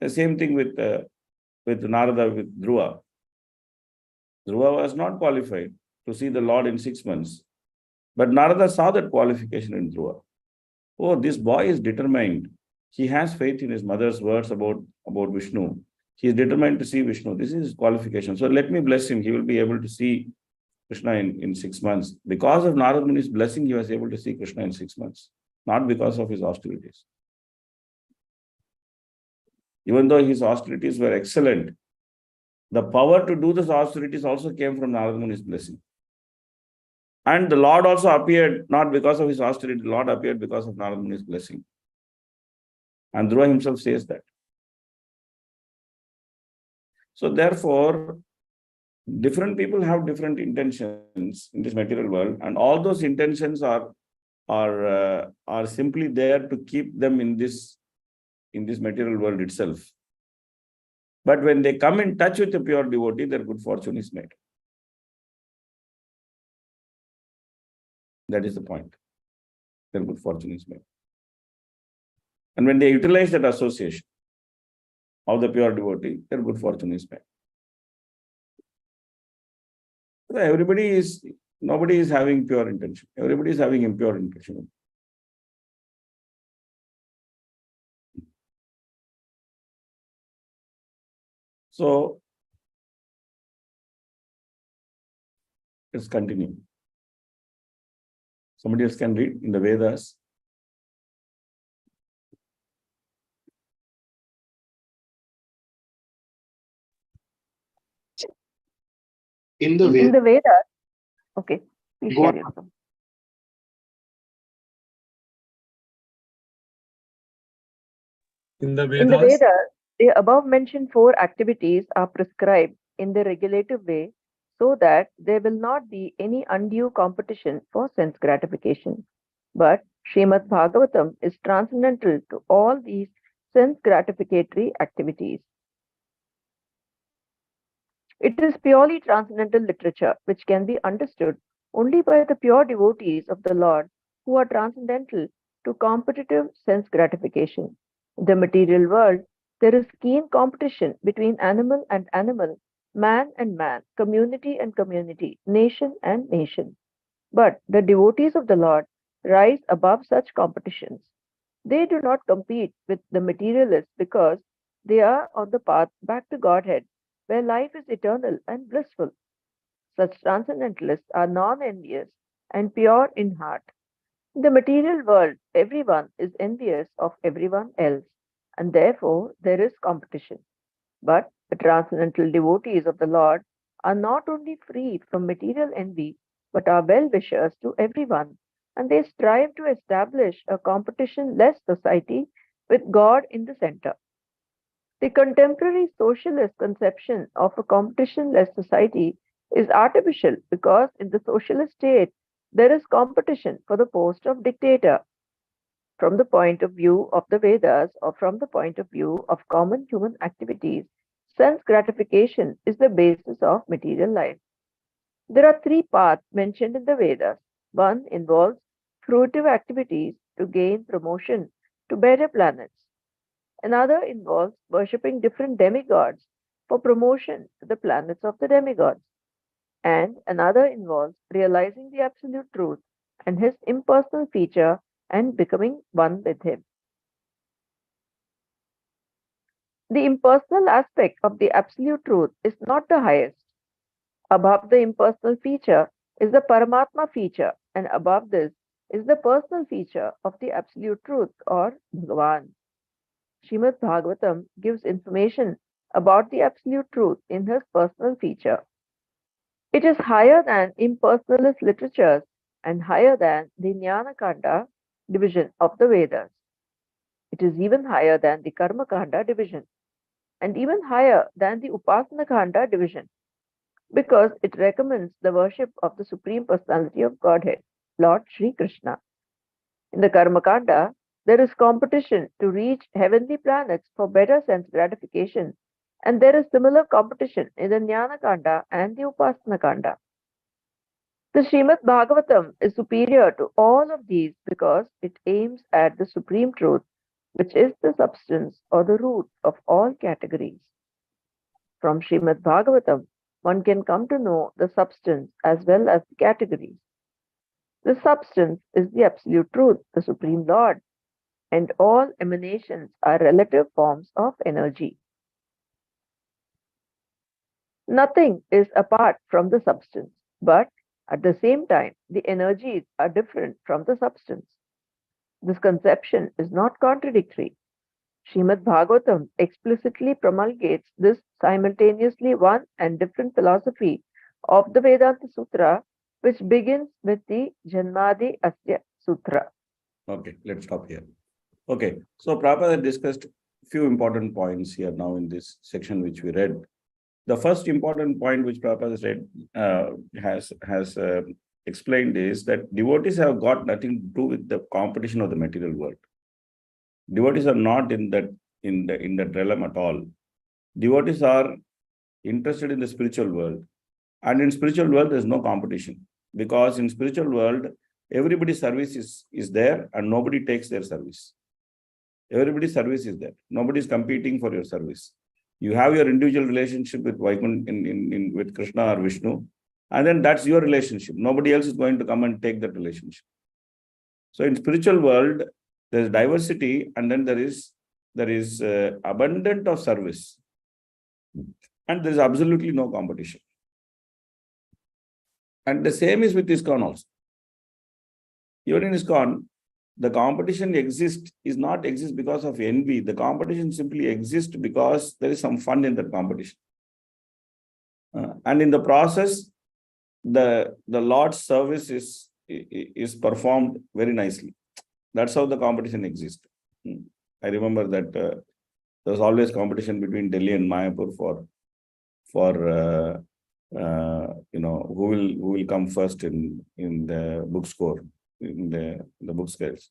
The same thing with with Narada, with Dhruva. Dhruva was not qualified to see the Lord in 6 months. But Narada saw that qualification in Dhruva. Oh, this boy is determined. He has faith in his mother's words about Vishnu. He is determined to see Vishnu. This is his qualification. So let me bless him. He will be able to see Krishna in 6 months. Because of Narada Muni's blessing, he was able to see Krishna in 6 months. Not because of his austerities. Even though his austerities were excellent, the power to do those austerities also came from Narada Muni's blessing. And the Lord also appeared not because of his austerity. The Lord appeared because of Narada Muni's blessing. And Dhruva himself says that. So therefore, different people have different intentions in this material world, and all those intentions are simply there to keep them in this material world itself. But when they come in touch with a pure devotee, their good fortune is made. That is the point. Their good fortune is made. And when they utilize that association of the pure devotee, their good fortune is made. So nobody is having pure intention. Everybody is having impure intention. So let's continue. Somebody else can read in the Vedas. In the In the Vedas, okay, please Go share on. your thoughts. In the In the Vedas, Vedas, the above mentioned 4 activities are prescribed in the regulative way so that there will not be any undue competition for sense gratification. But Srimad Bhagavatam is transcendental to all these sense gratificatory activities. It is purely transcendental literature which can be understood only by the pure devotees of the Lord who are transcendental to competitive sense gratification. In the material world, there is keen competition between animal and animal, man and man, community and community, nation and nation. But the devotees of the Lord rise above such competitions. They do not compete with the materialists because they are on the path back to Godhead, where life is eternal and blissful. Such transcendentalists are non-envious and pure in heart. In the material world, everyone is envious of everyone else, and therefore there is competition. But the transcendental devotees of the Lord are not only free from material envy, but are well-wishers to everyone, and they strive to establish a competition-less society with God in the center. The contemporary socialist conception of a competition-less society is artificial because in the socialist state, there is competition for the post of dictator. From the point of view of the Vedas or from the point of view of common human activities, sense gratification is the basis of material life. There are 3 paths mentioned in the Vedas. One involves fruitive activities to gain promotion to better planets. Another involves worshipping different demigods for promotion to the planets of the demigods. And another involves realizing the absolute truth and his impersonal feature and becoming one with him. The impersonal aspect of the absolute truth is not the highest. Above the impersonal feature is the Paramatma feature, and above this is the personal feature of the absolute truth or Bhagavan. Srimad Bhagavatam gives information about the absolute truth in his personal feature. It is higher than impersonalist literatures and higher than the Jnana Kanda division of the Vedas. It is even higher than the Karma Kanda division and even higher than the Upasana Kanda division because it recommends the worship of the Supreme Personality of Godhead, Lord Sri Krishna. In the Karma Kanda, there is competition to reach heavenly planets for better sense gratification, and there is similar competition in the Jnana Kanda and the Upasana Kanda. The Srimad Bhagavatam is superior to all of these because it aims at the supreme truth, which is the substance or the root of all categories. From Srimad Bhagavatam, one can come to know the substance as well as the categories. The substance is the absolute truth, the Supreme Lord, and all emanations are relative forms of energy. Nothing is apart from the substance, but at the same time, the energies are different from the substance. This conception is not contradictory. Srimad Bhagavatam explicitly promulgates this simultaneously one and different philosophy of the Vedanta Sutra, which begins with the Janmadi Asya Sutra. Okay, let's stop here. Okay, so Prabhupada discussed few important points here now in this section which we read. The first important point which Prabhupada has explained is that devotees have got nothing to do with the competition of the material world. Devotees are not in that realm at all. Devotees are interested in the spiritual world, and in spiritual world there is no competition, because in spiritual world everybody's service is there and nobody takes their service. Everybody's service is there. Nobody is competing for your service. You have your individual relationship with with Krishna or Vishnu, and then that's your relationship. Nobody else is going to come and take that relationship. So in spiritual world, there is diversity, and then there is abundant of service, and there is absolutely no competition. And the same is with ISKCON also. Even in ISKCON, the competition is not exist because of envy. The competition simply exists because there is some fun in that competition. And in the process, the Lord's service is performed very nicely. That's how the competition exists. I remember that there was always competition between Delhi and Mayapur for who will come first in the book score, in the book scales.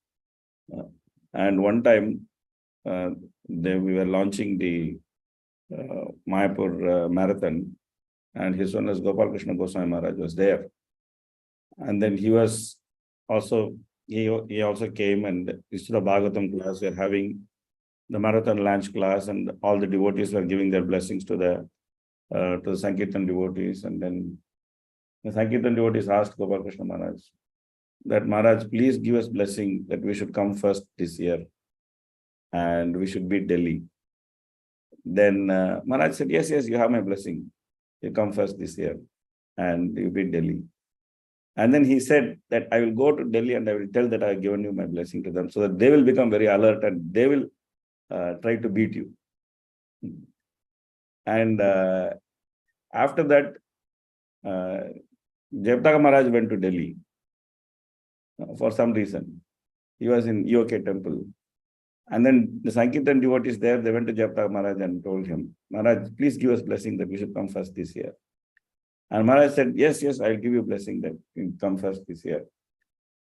And one time we were launching the Mayapur marathon, and his son as Gopal Krishna Goswami Maharaj was there. And then he also came, and instead of Bhagavatam class, we are having the marathon launch class, and all the devotees were giving their blessings to the Sankirtan devotees. And then the Sankirtan devotees asked Gopal Krishna Maharaj that, Maharaj, please give us blessing that we should come first this year and we should beat Delhi. Then Maharaj said, yes, you have my blessing. You come first this year and you beat Delhi. And then he said that I will go to Delhi and I will tell that I have given you my blessing to them, so that they will become very alert and they will try to beat you. And after that, Jayapataka Maharaj went to Delhi for some reason. He was in EOK temple. And then the Sankirtan devotees there, they went to Jayapataka Maharaj and told him, Maharaj, please give us blessing that we should come first this year. And Maharaj said, yes, I'll give you a blessing that you come first this year.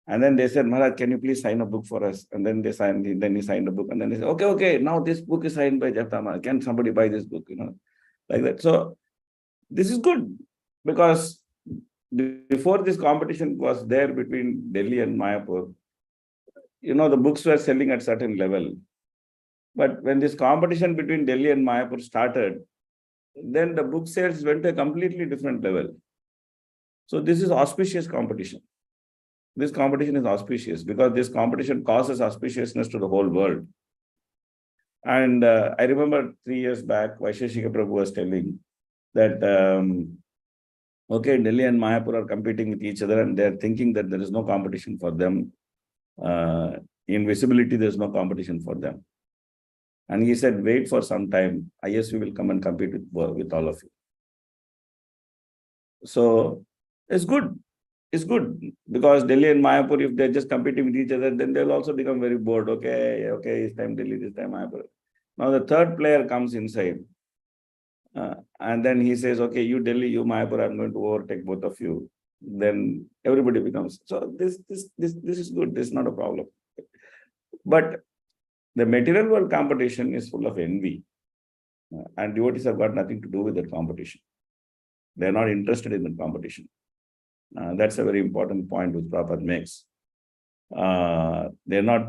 And then they said, Maharaj, can you please sign a book for us? And then he signed a book. And then they said, okay, now this book is signed by Jayapataka Maharaj. Can somebody buy this book? Like that. So this is good, because before this competition was there between Delhi and Mayapur, the books were selling at certain level. But when this competition between Delhi and Mayapur started, then the book sales went to a completely different level. So this is auspicious competition. This competition is auspicious because this competition causes auspiciousness to the whole world. And I remember 3 years back, Vaisheshika Prabhu was telling that, Delhi and Mayapur are competing with each other, and they're thinking that there is no competition for them. In visibility, there's no competition for them. And he said, wait for some time. ISV will come and compete with all of you. So it's good. It's good because Delhi and Mayapur, if they're just competing with each other, then they'll also become very bored. Okay, it's time Delhi, this time Mayapur. Now the third player comes inside. And then he says, okay, you Delhi, you Mayapur, I'm going to overtake both of you. Then everybody becomes, so this is good. This is not a problem. But the material world competition is full of envy. And devotees have got nothing to do with that competition. They're not interested in the competition. That's a very important point which Prabhupada makes. They're not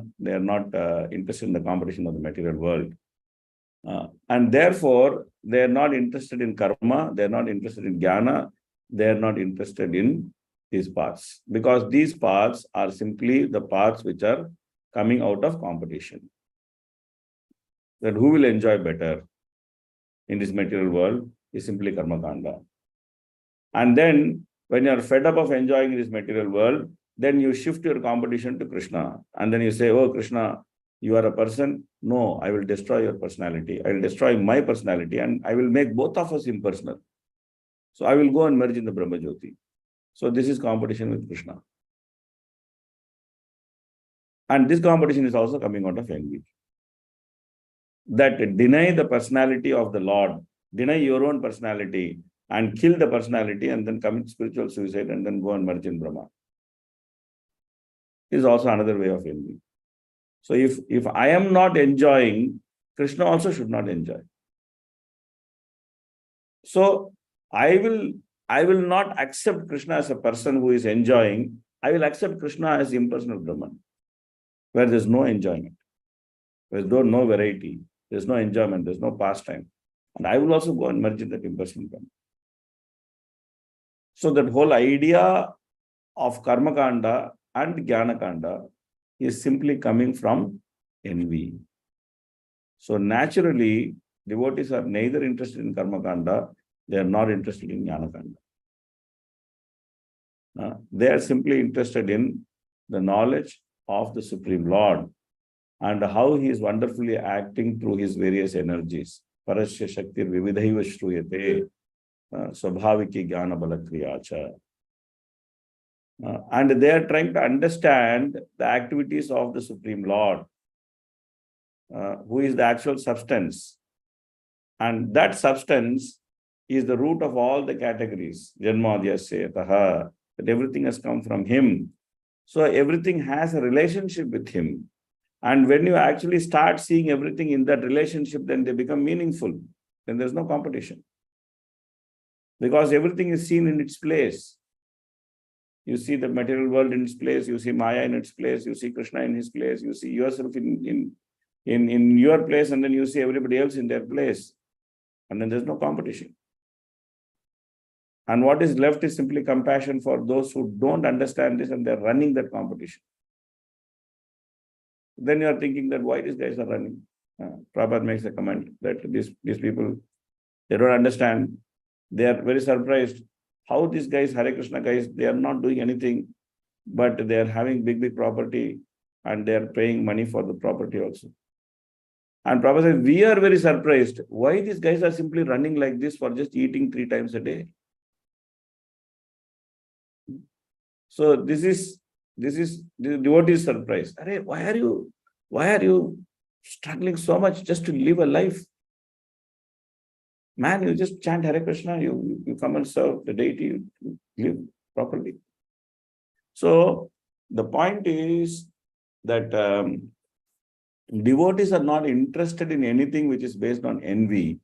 interested in the competition of the material world. And therefore, they are not interested in karma, they are not interested in jnana, they are not interested in these paths. Because these paths are simply the paths which are coming out of competition. That who will enjoy better in this material world is simply karma kanda. And then, when you are fed up of enjoying this material world, then you shift your competition to Krishna. And then you say, oh Krishna, you are a person. No, I will destroy your personality. I will destroy my personality and I will make both of us impersonal. So I will go and merge in the Brahma Jyoti. So this is competition with Krishna. And this competition is also coming out of envy. That deny the personality of the Lord, deny your own personality and kill the personality and then commit spiritual suicide and then go and merge in Brahma. Is also another way of envy. So if I am not enjoying, Krishna also should not enjoy. So I will not accept Krishna as a person who is enjoying. I will accept Krishna as impersonal Brahman, where there's no enjoyment, there's no variety, there's no enjoyment, there's no pastime. And I will also go and merge in that impersonal Brahman. So that whole idea of karma kanda and jnana kanda is simply coming from envy. So naturally, devotees are neither interested in karma kanda, they are not interested in jnana kanda. They are simply interested in the knowledge of the Supreme Lord and how he is wonderfully acting through his various energies. Parasya Shakti Vividhaiva Shruyate Swabhaviki Jnana Balakriyacha. And they are trying to understand the activities of the Supreme Lord, who is the actual substance. And that substance is the root of all the categories. Janmadhyasya Taha, that everything has come from him. So everything has a relationship with him. And when you actually start seeing everything in that relationship, then they become meaningful. Then there's no competition. Because everything is seen in its place. You see the material world in its place, you see Maya in its place, you see Krishna in his place, you see yourself in your place, and then you see everybody else in their place. And then there's no competition. And what is left is simply compassion for those who don't understand this and they're running that competition. Then you are thinking that why these guys are running. Prabhupada makes a comment that these people, they don't understand. They are very surprised how these guys, Hare Krishna guys, they are not doing anything, but they are having big property and they are paying money for the property also. And Prabhupada says, we are very surprised why these guys are simply running like this for just eating 3 times a day. So this is the devotee surprise. Arey, why are you struggling so much just to live a life? Man, you just chant Hare Krishna, you come and serve the deity, you live properly. So the point is that devotees are not interested in anything which is based on envy.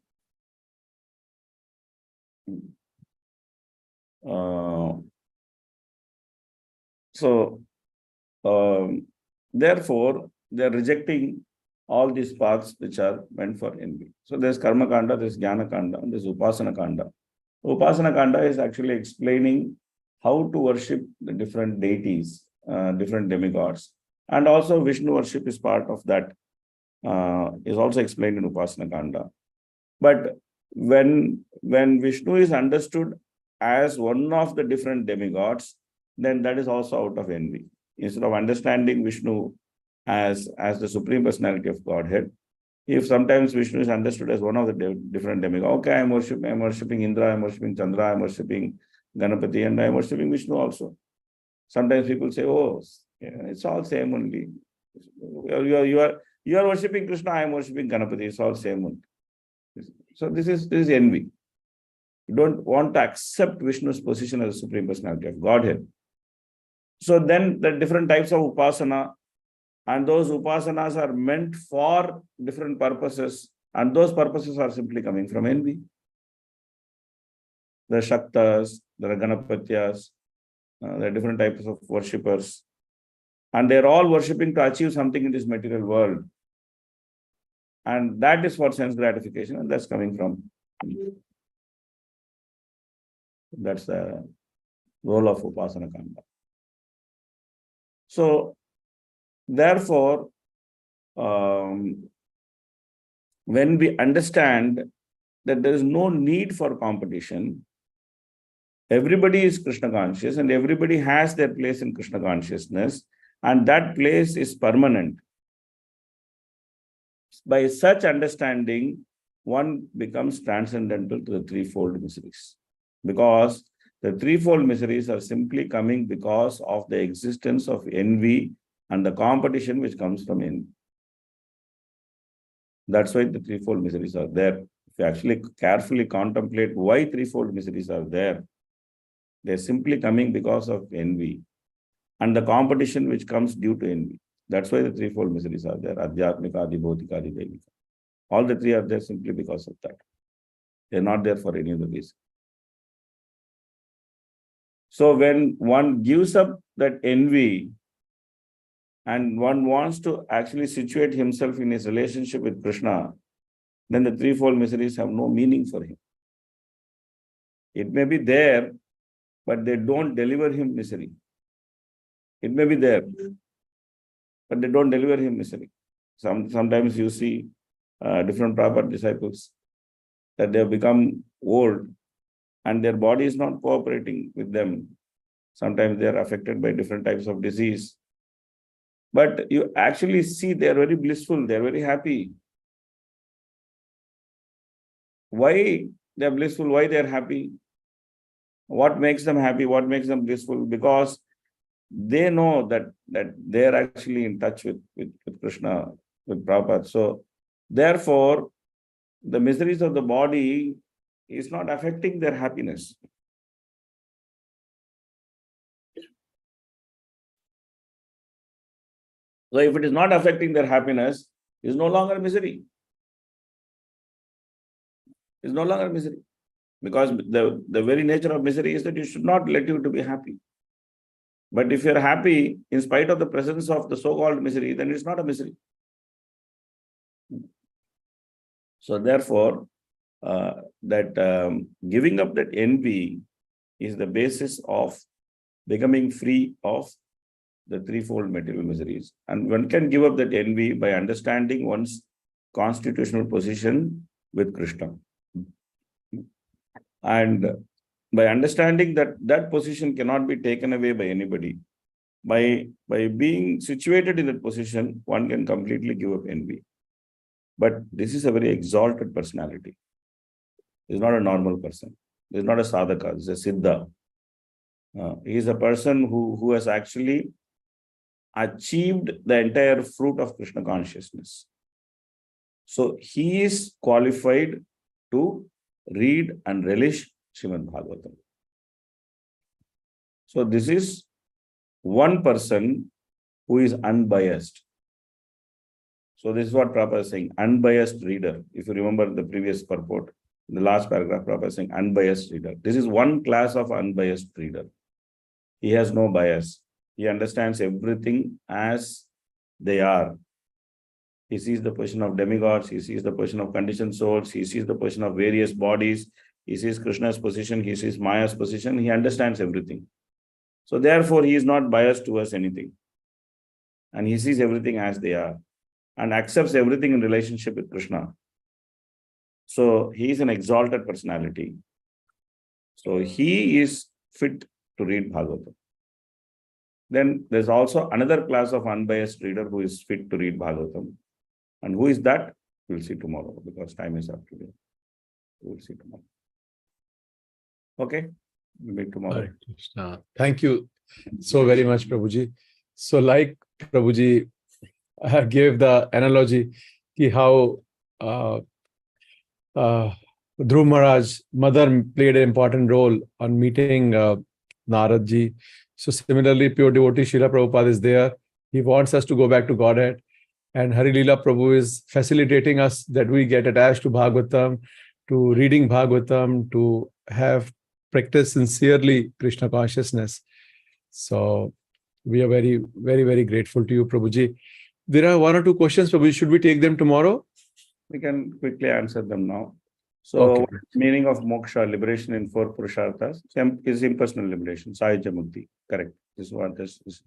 Therefore, they are rejecting all these paths which are meant for envy. So there's karma kanda, there's jnana kanda, and there's upasana kanda. Upasana kanda is actually explaining how to worship the different deities, different demigods. And also Vishnu worship is part of that, is also explained in upasana kanda. But when Vishnu is understood as one of the different demigods, then that is also out of envy. Instead of understanding Vishnu as the Supreme Personality of Godhead, if sometimes Vishnu is understood as one of the different demigods, okay, I'm worshipping Indra, I'm worshipping Chandra, I'm worshipping Ganapati, and I'm worshipping Vishnu also. Sometimes people say, oh, it's all same only. You are worshipping Krishna, I'm worshipping Ganapati, it's all same only. So this is envy. You don't want to accept Vishnu's position as the Supreme Personality of Godhead. So then the different types of upasana, and those upasanas are meant for different purposes, and those purposes are simply coming from envy. The Shaktas, the Ganapatyas, the different types of worshippers, and they're all worshipping to achieve something in this material world. And that is for sense gratification, and that's coming from. That's the role of Upasana Kanda. So, therefore, when we understand that there is no need for competition, everybody is Krishna conscious and everybody has their place in Krishna consciousness, and that place is permanent. By such understanding, one becomes transcendental to the threefold miseries. Because the threefold miseries are simply coming because of the existence of envy and the competition which comes from envy. That's why the threefold miseries are there. If you actually carefully contemplate why threefold miseries are there, they're simply coming because of envy and the competition which comes due to envy. That's why the threefold miseries are there. Adhyatmika, Adhibhotika, Adhidevika. All the three are there simply because of that. They're not there for any other reason. So when one gives up that envy and one wants to actually situate himself in his relationship with Krishna, then the threefold miseries have no meaning for him. It may be there, but they don't deliver him misery. It may be there, but they don't deliver him misery. Sometimes you see different Prabhupada disciples that they have become old and their body is not cooperating with them. Sometimes they are affected by different types of disease. But you actually see they are very blissful, they are very happy. Why they are blissful? Why they are happy? What makes them happy? What makes them blissful? Because they know that they are actually in touch with Krishna, with Prabhupada. So therefore, the miseries of the body is not affecting their happiness. So if it is not affecting their happiness, it is no longer misery. It is no longer misery. Because the very nature of misery is that you should not let you to be happy. But if you're happy in spite of the presence of the so-called misery, then it's not a misery. So therefore, giving up that envy is the basis of becoming free of the threefold material miseries. And one can give up that envy by understanding one's constitutional position with Krishna. And by understanding that that position cannot be taken away by anybody, by being situated in that position, one can completely give up envy. But this is a very exalted personality. He's not a normal person. He's not a sadhaka, he's a siddha. He is a person who has actually achieved the entire fruit of Krishna consciousness. So he is qualified to read and relish Srimad Bhagavatam. So this is one person who is unbiased. So this is what Prabhupada is saying, unbiased reader. If you remember the previous purport, in the last paragraph, Prabhupada is saying unbiased reader. This is one class of unbiased reader. He has no bias. He understands everything as they are. He sees the position of demigods, he sees the position of conditioned souls, he sees the position of various bodies, he sees Krishna's position, he sees Maya's position, he understands everything. So therefore, he is not biased towards anything. And he sees everything as they are and accepts everything in relationship with Krishna. So he is an exalted personality. So he is fit to read Bhagavatam. Then there's also another class of unbiased reader who is fit to read Bhagavatam. And who is that? We'll see tomorrow because time is up today. We'll see tomorrow. Okay? We'll meet tomorrow. Thank you so very much, Prabhuji. So like Prabhuji gave the analogy how Dhruv Maharaj's mother played an important role on meeting Narad ji. So similarly, pure devotee Srila Prabhupada is there. He wants us to go back to Godhead. And Harilila Prabhu is facilitating us that we get attached to Bhagavatam, to reading Bhagavatam, to have practice sincerely Krishna consciousness. So we are very, very, very grateful to you, Prabhuji. There are one or two questions, Prabhuji. Should we take them tomorrow? We can quickly answer them now. So, Okay. what is the meaning of moksha, liberation in 4 purusharthas? Is impersonal liberation, Sahaja Mukti. Correct. This is what this is.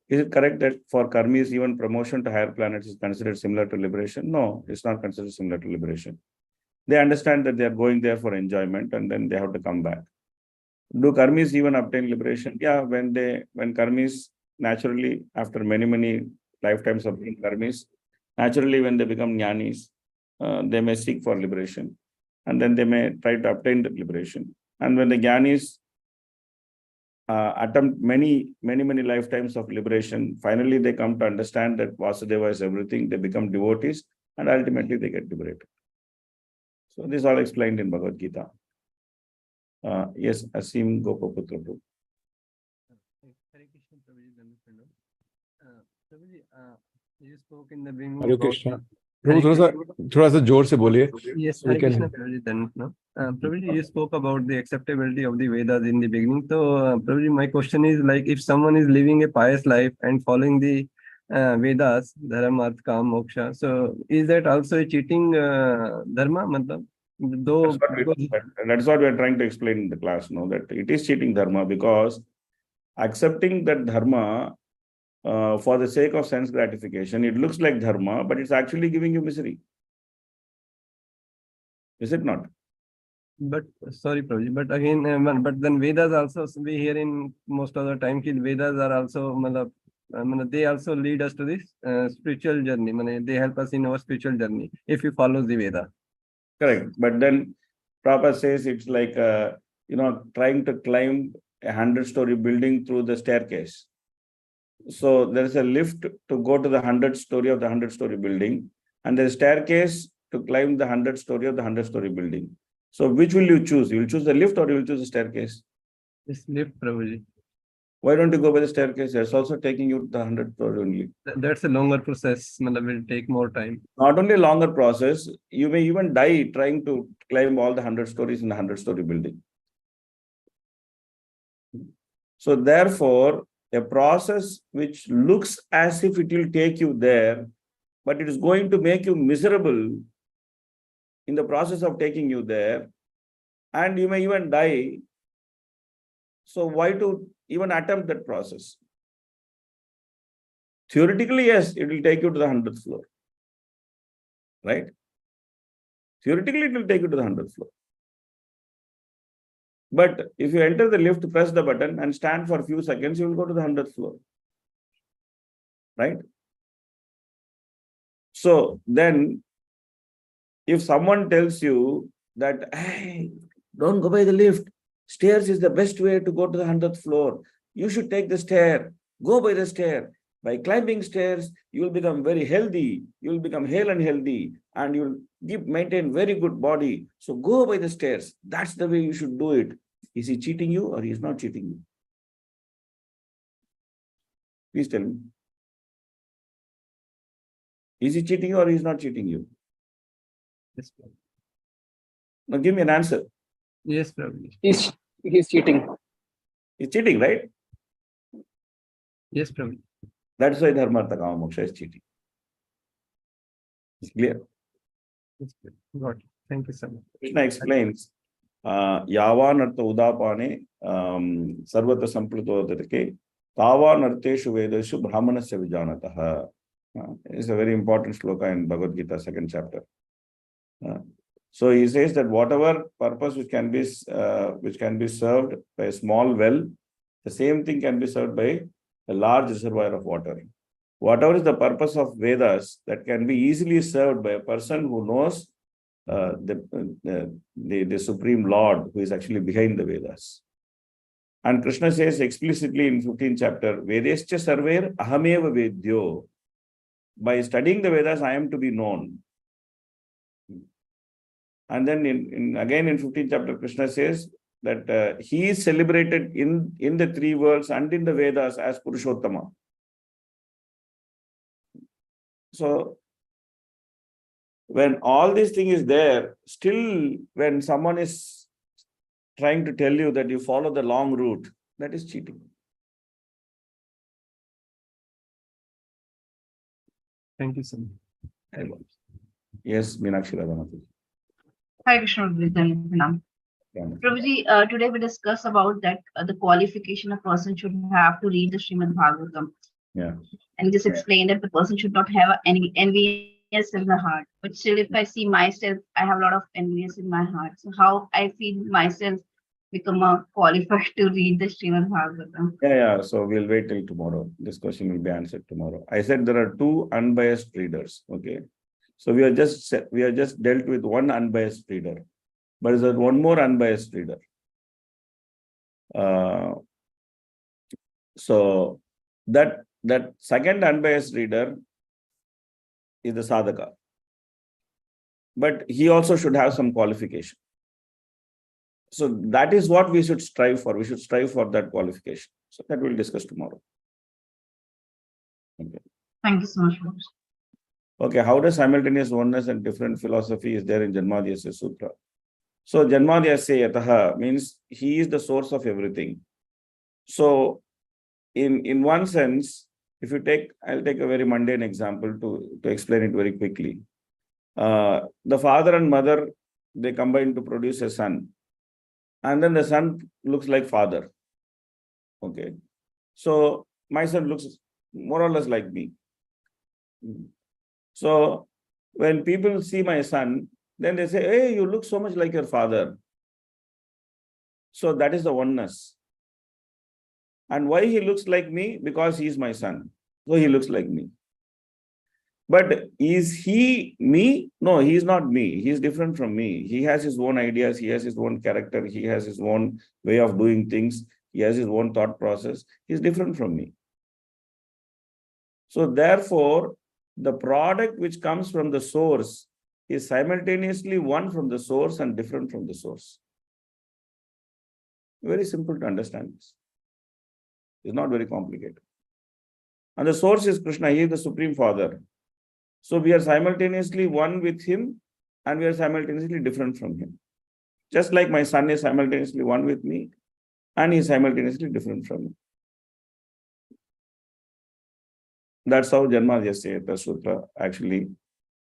Is it correct that for karmis, even promotion to higher planets is considered similar to liberation? No, it's not considered similar to liberation. They understand that they are going there for enjoyment and then they have to come back. Do karmis even obtain liberation? Yeah, when karmis naturally, after many lifetimes of being karmis, naturally when they become jnanis, they may seek for liberation and then they may try to obtain the liberation. And when the jnanis attempt many lifetimes of liberation, finally they come to understand that Vasudeva is everything, they become devotees and ultimately they get liberated. So this is all explained in Bhagavad Gita. Yes, Asim Gopaputra. Hare Krishna, Prabhuji. Prabhuji, you spoke in the beginning Hare about- Krishna. Prabhu, थोड़ा सा जोर से बोलिए. Yes, We Hare can- Krishna, Prabhuji. Then, no? Prabhuji, you spoke about the acceptability of the Vedas in the beginning. So, Prabhuji, my question is like, if someone is living a pious life and following the Vedas, Dharma, Arth, Kam, Moksha, so is that also a cheating dharma? Matlab, though, That's what we are trying to explain in the class, no, that it is cheating dharma because accepting that dharma for the sake of sense gratification, it looks like dharma, but it's actually giving you misery. Is it not? But sorry, Prabhuji, but again, but then Vedas also, we hear in most of the time, ki Vedas are also, they also lead us to this spiritual journey. They help us in our spiritual journey if we follow the Veda. Correct. But then Prabhupada says it's like, trying to climb a 100-story building through the staircase. So there is a lift to go to the 100th story of the 100-story building, and there is a staircase to climb the 100th story of the 100-story building. So which will you choose? You will choose the lift or you will choose the staircase? This lift, Prabhuji. Why don't you go by the staircase? It's also taking you to the 100th story only. That's a longer process. It will take more time. Not only a longer process, you may even die trying to climb all the 100 stories in the 100-story building. So therefore, a process which looks as if it will take you there, but it is going to make you miserable in the process of taking you there, and you may even die. So why to even attempt that process? Theoretically, yes, it will take you to the 100th floor. Right? Theoretically, it will take you to the 100th floor. But if you enter the lift, press the button and stand for a few seconds, you will go to the 100th floor. Right? So then, if someone tells you that, hey, don't go by the lift, stairs is the best way to go to the 100th floor. You should take the stair, go by the stair. By climbing stairs, you will become very healthy. You will become hale and healthy, and you will maintain very good body. So go by the stairs. That's the way you should do it. Is he cheating you or he is not cheating you? Please tell me. Is he cheating you or he is not cheating you? Yes, Now give me an answer. yes, Prabhuji. He's cheating. He's cheating, right? Yes, Prabhuji. That's why Dharma Artha Kama Moksha is cheating. It's clear. Yes, got it. Thank you so much. Krishna explains, Yavan Artha Udapane Sarvata Samplutodatake Tavan Arteshu Vedeshu Brahmanasya Vijanataha. It's a very important sloka in Bhagavad Gita, 2nd chapter. So he says that whatever purpose which can be served by a small well, the same thing can be served by a large reservoir of water. Whatever is the purpose of Vedas, that can be easily served by a person who knows the Supreme Lord, who is actually behind the Vedas. And Krishna says explicitly in 15th chapter, Vedescha sarver ahameva vedyo. By studying the Vedas, I am to be known. And then again in 15th chapter, Krishna says that he is celebrated in the 3 worlds and in the Vedas as Purushottama. So when all these things is there, still when someone is trying to tell you that you follow the long route, that is cheating. Thank you so much. Yes, Meenakshi Radhamati. Hi, Krishna. Pranam. Prabhuji, today we discuss about that the qualification a person should have to read the Srimad Bhagavatam. Yeah. And just explain that the person should not have any envious in the heart. But still, if I see myself, I have a lot of envious in my heart. So how I feel myself become a qualified to read the Srimad Bhagavatam? Yeah. So we'll wait till tomorrow. This question will be answered tomorrow. I said there are two unbiased readers. Okay. So we are just dealt with one unbiased reader, but is there one more unbiased reader? So that second unbiased reader is the sadhaka, but he also should have some qualification. So that is what we should strive for. We should strive for that qualification. So that we'll discuss tomorrow. Okay. Thank you so much, Prabhuji. Okay, how does simultaneous oneness and different philosophy is there in Janmadhyasya Sutra? So Janmadhyasya Yataha means he is the source of everything. So in one sense, if you take, I'll take a very mundane example to explain it very quickly. The father and mother, they combine to produce a son. And then the son looks like father. Okay. So my son looks more or less like me. So when people see my son, then they say, hey, you look so much like your father. So that is the oneness. And why he looks like me? Because he is my son. So he looks like me. But is he me? No, he is not me. He is different from me. He has his own ideas. He has his own character. He has his own way of doing things. He has his own thought process. He is different from me. So therefore, the product which comes from the source is simultaneously one from the source and different from the source. Very simple to understand this. It's not very complicated. And the source is Krishna. He is the Supreme Father. So we are simultaneously one with him and we are simultaneously different from him. Just like my son is simultaneously one with me and he is simultaneously different from me. That's how Janmadhyasya Sutra actually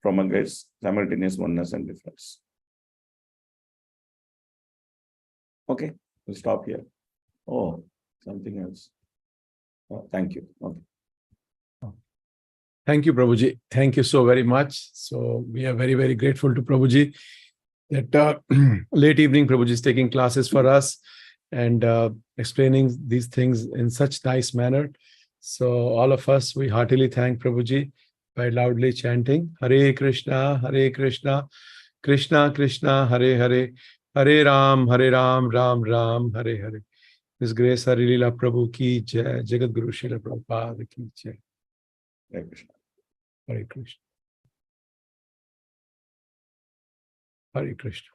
promulgates simultaneous oneness and difference. Okay, we'll stop here. Oh, something else. Oh, thank you. Okay. Thank you, Prabhuji. Thank you so very much. So we are very, very grateful to Prabhuji that late evening Prabhuji is taking classes for us and explaining these things in such nice manner. So all of us, we heartily thank Prabhuji by loudly chanting Hare Krishna, Krishna Krishna, Hare Hare, Hare Ram, Ram Ram, Hare Hare. His Grace Harilila Prabhu ki jai, Jagat Guru Srila Prabhupada ki jai. Hare Krishna. Hare Krishna. Hare Krishna.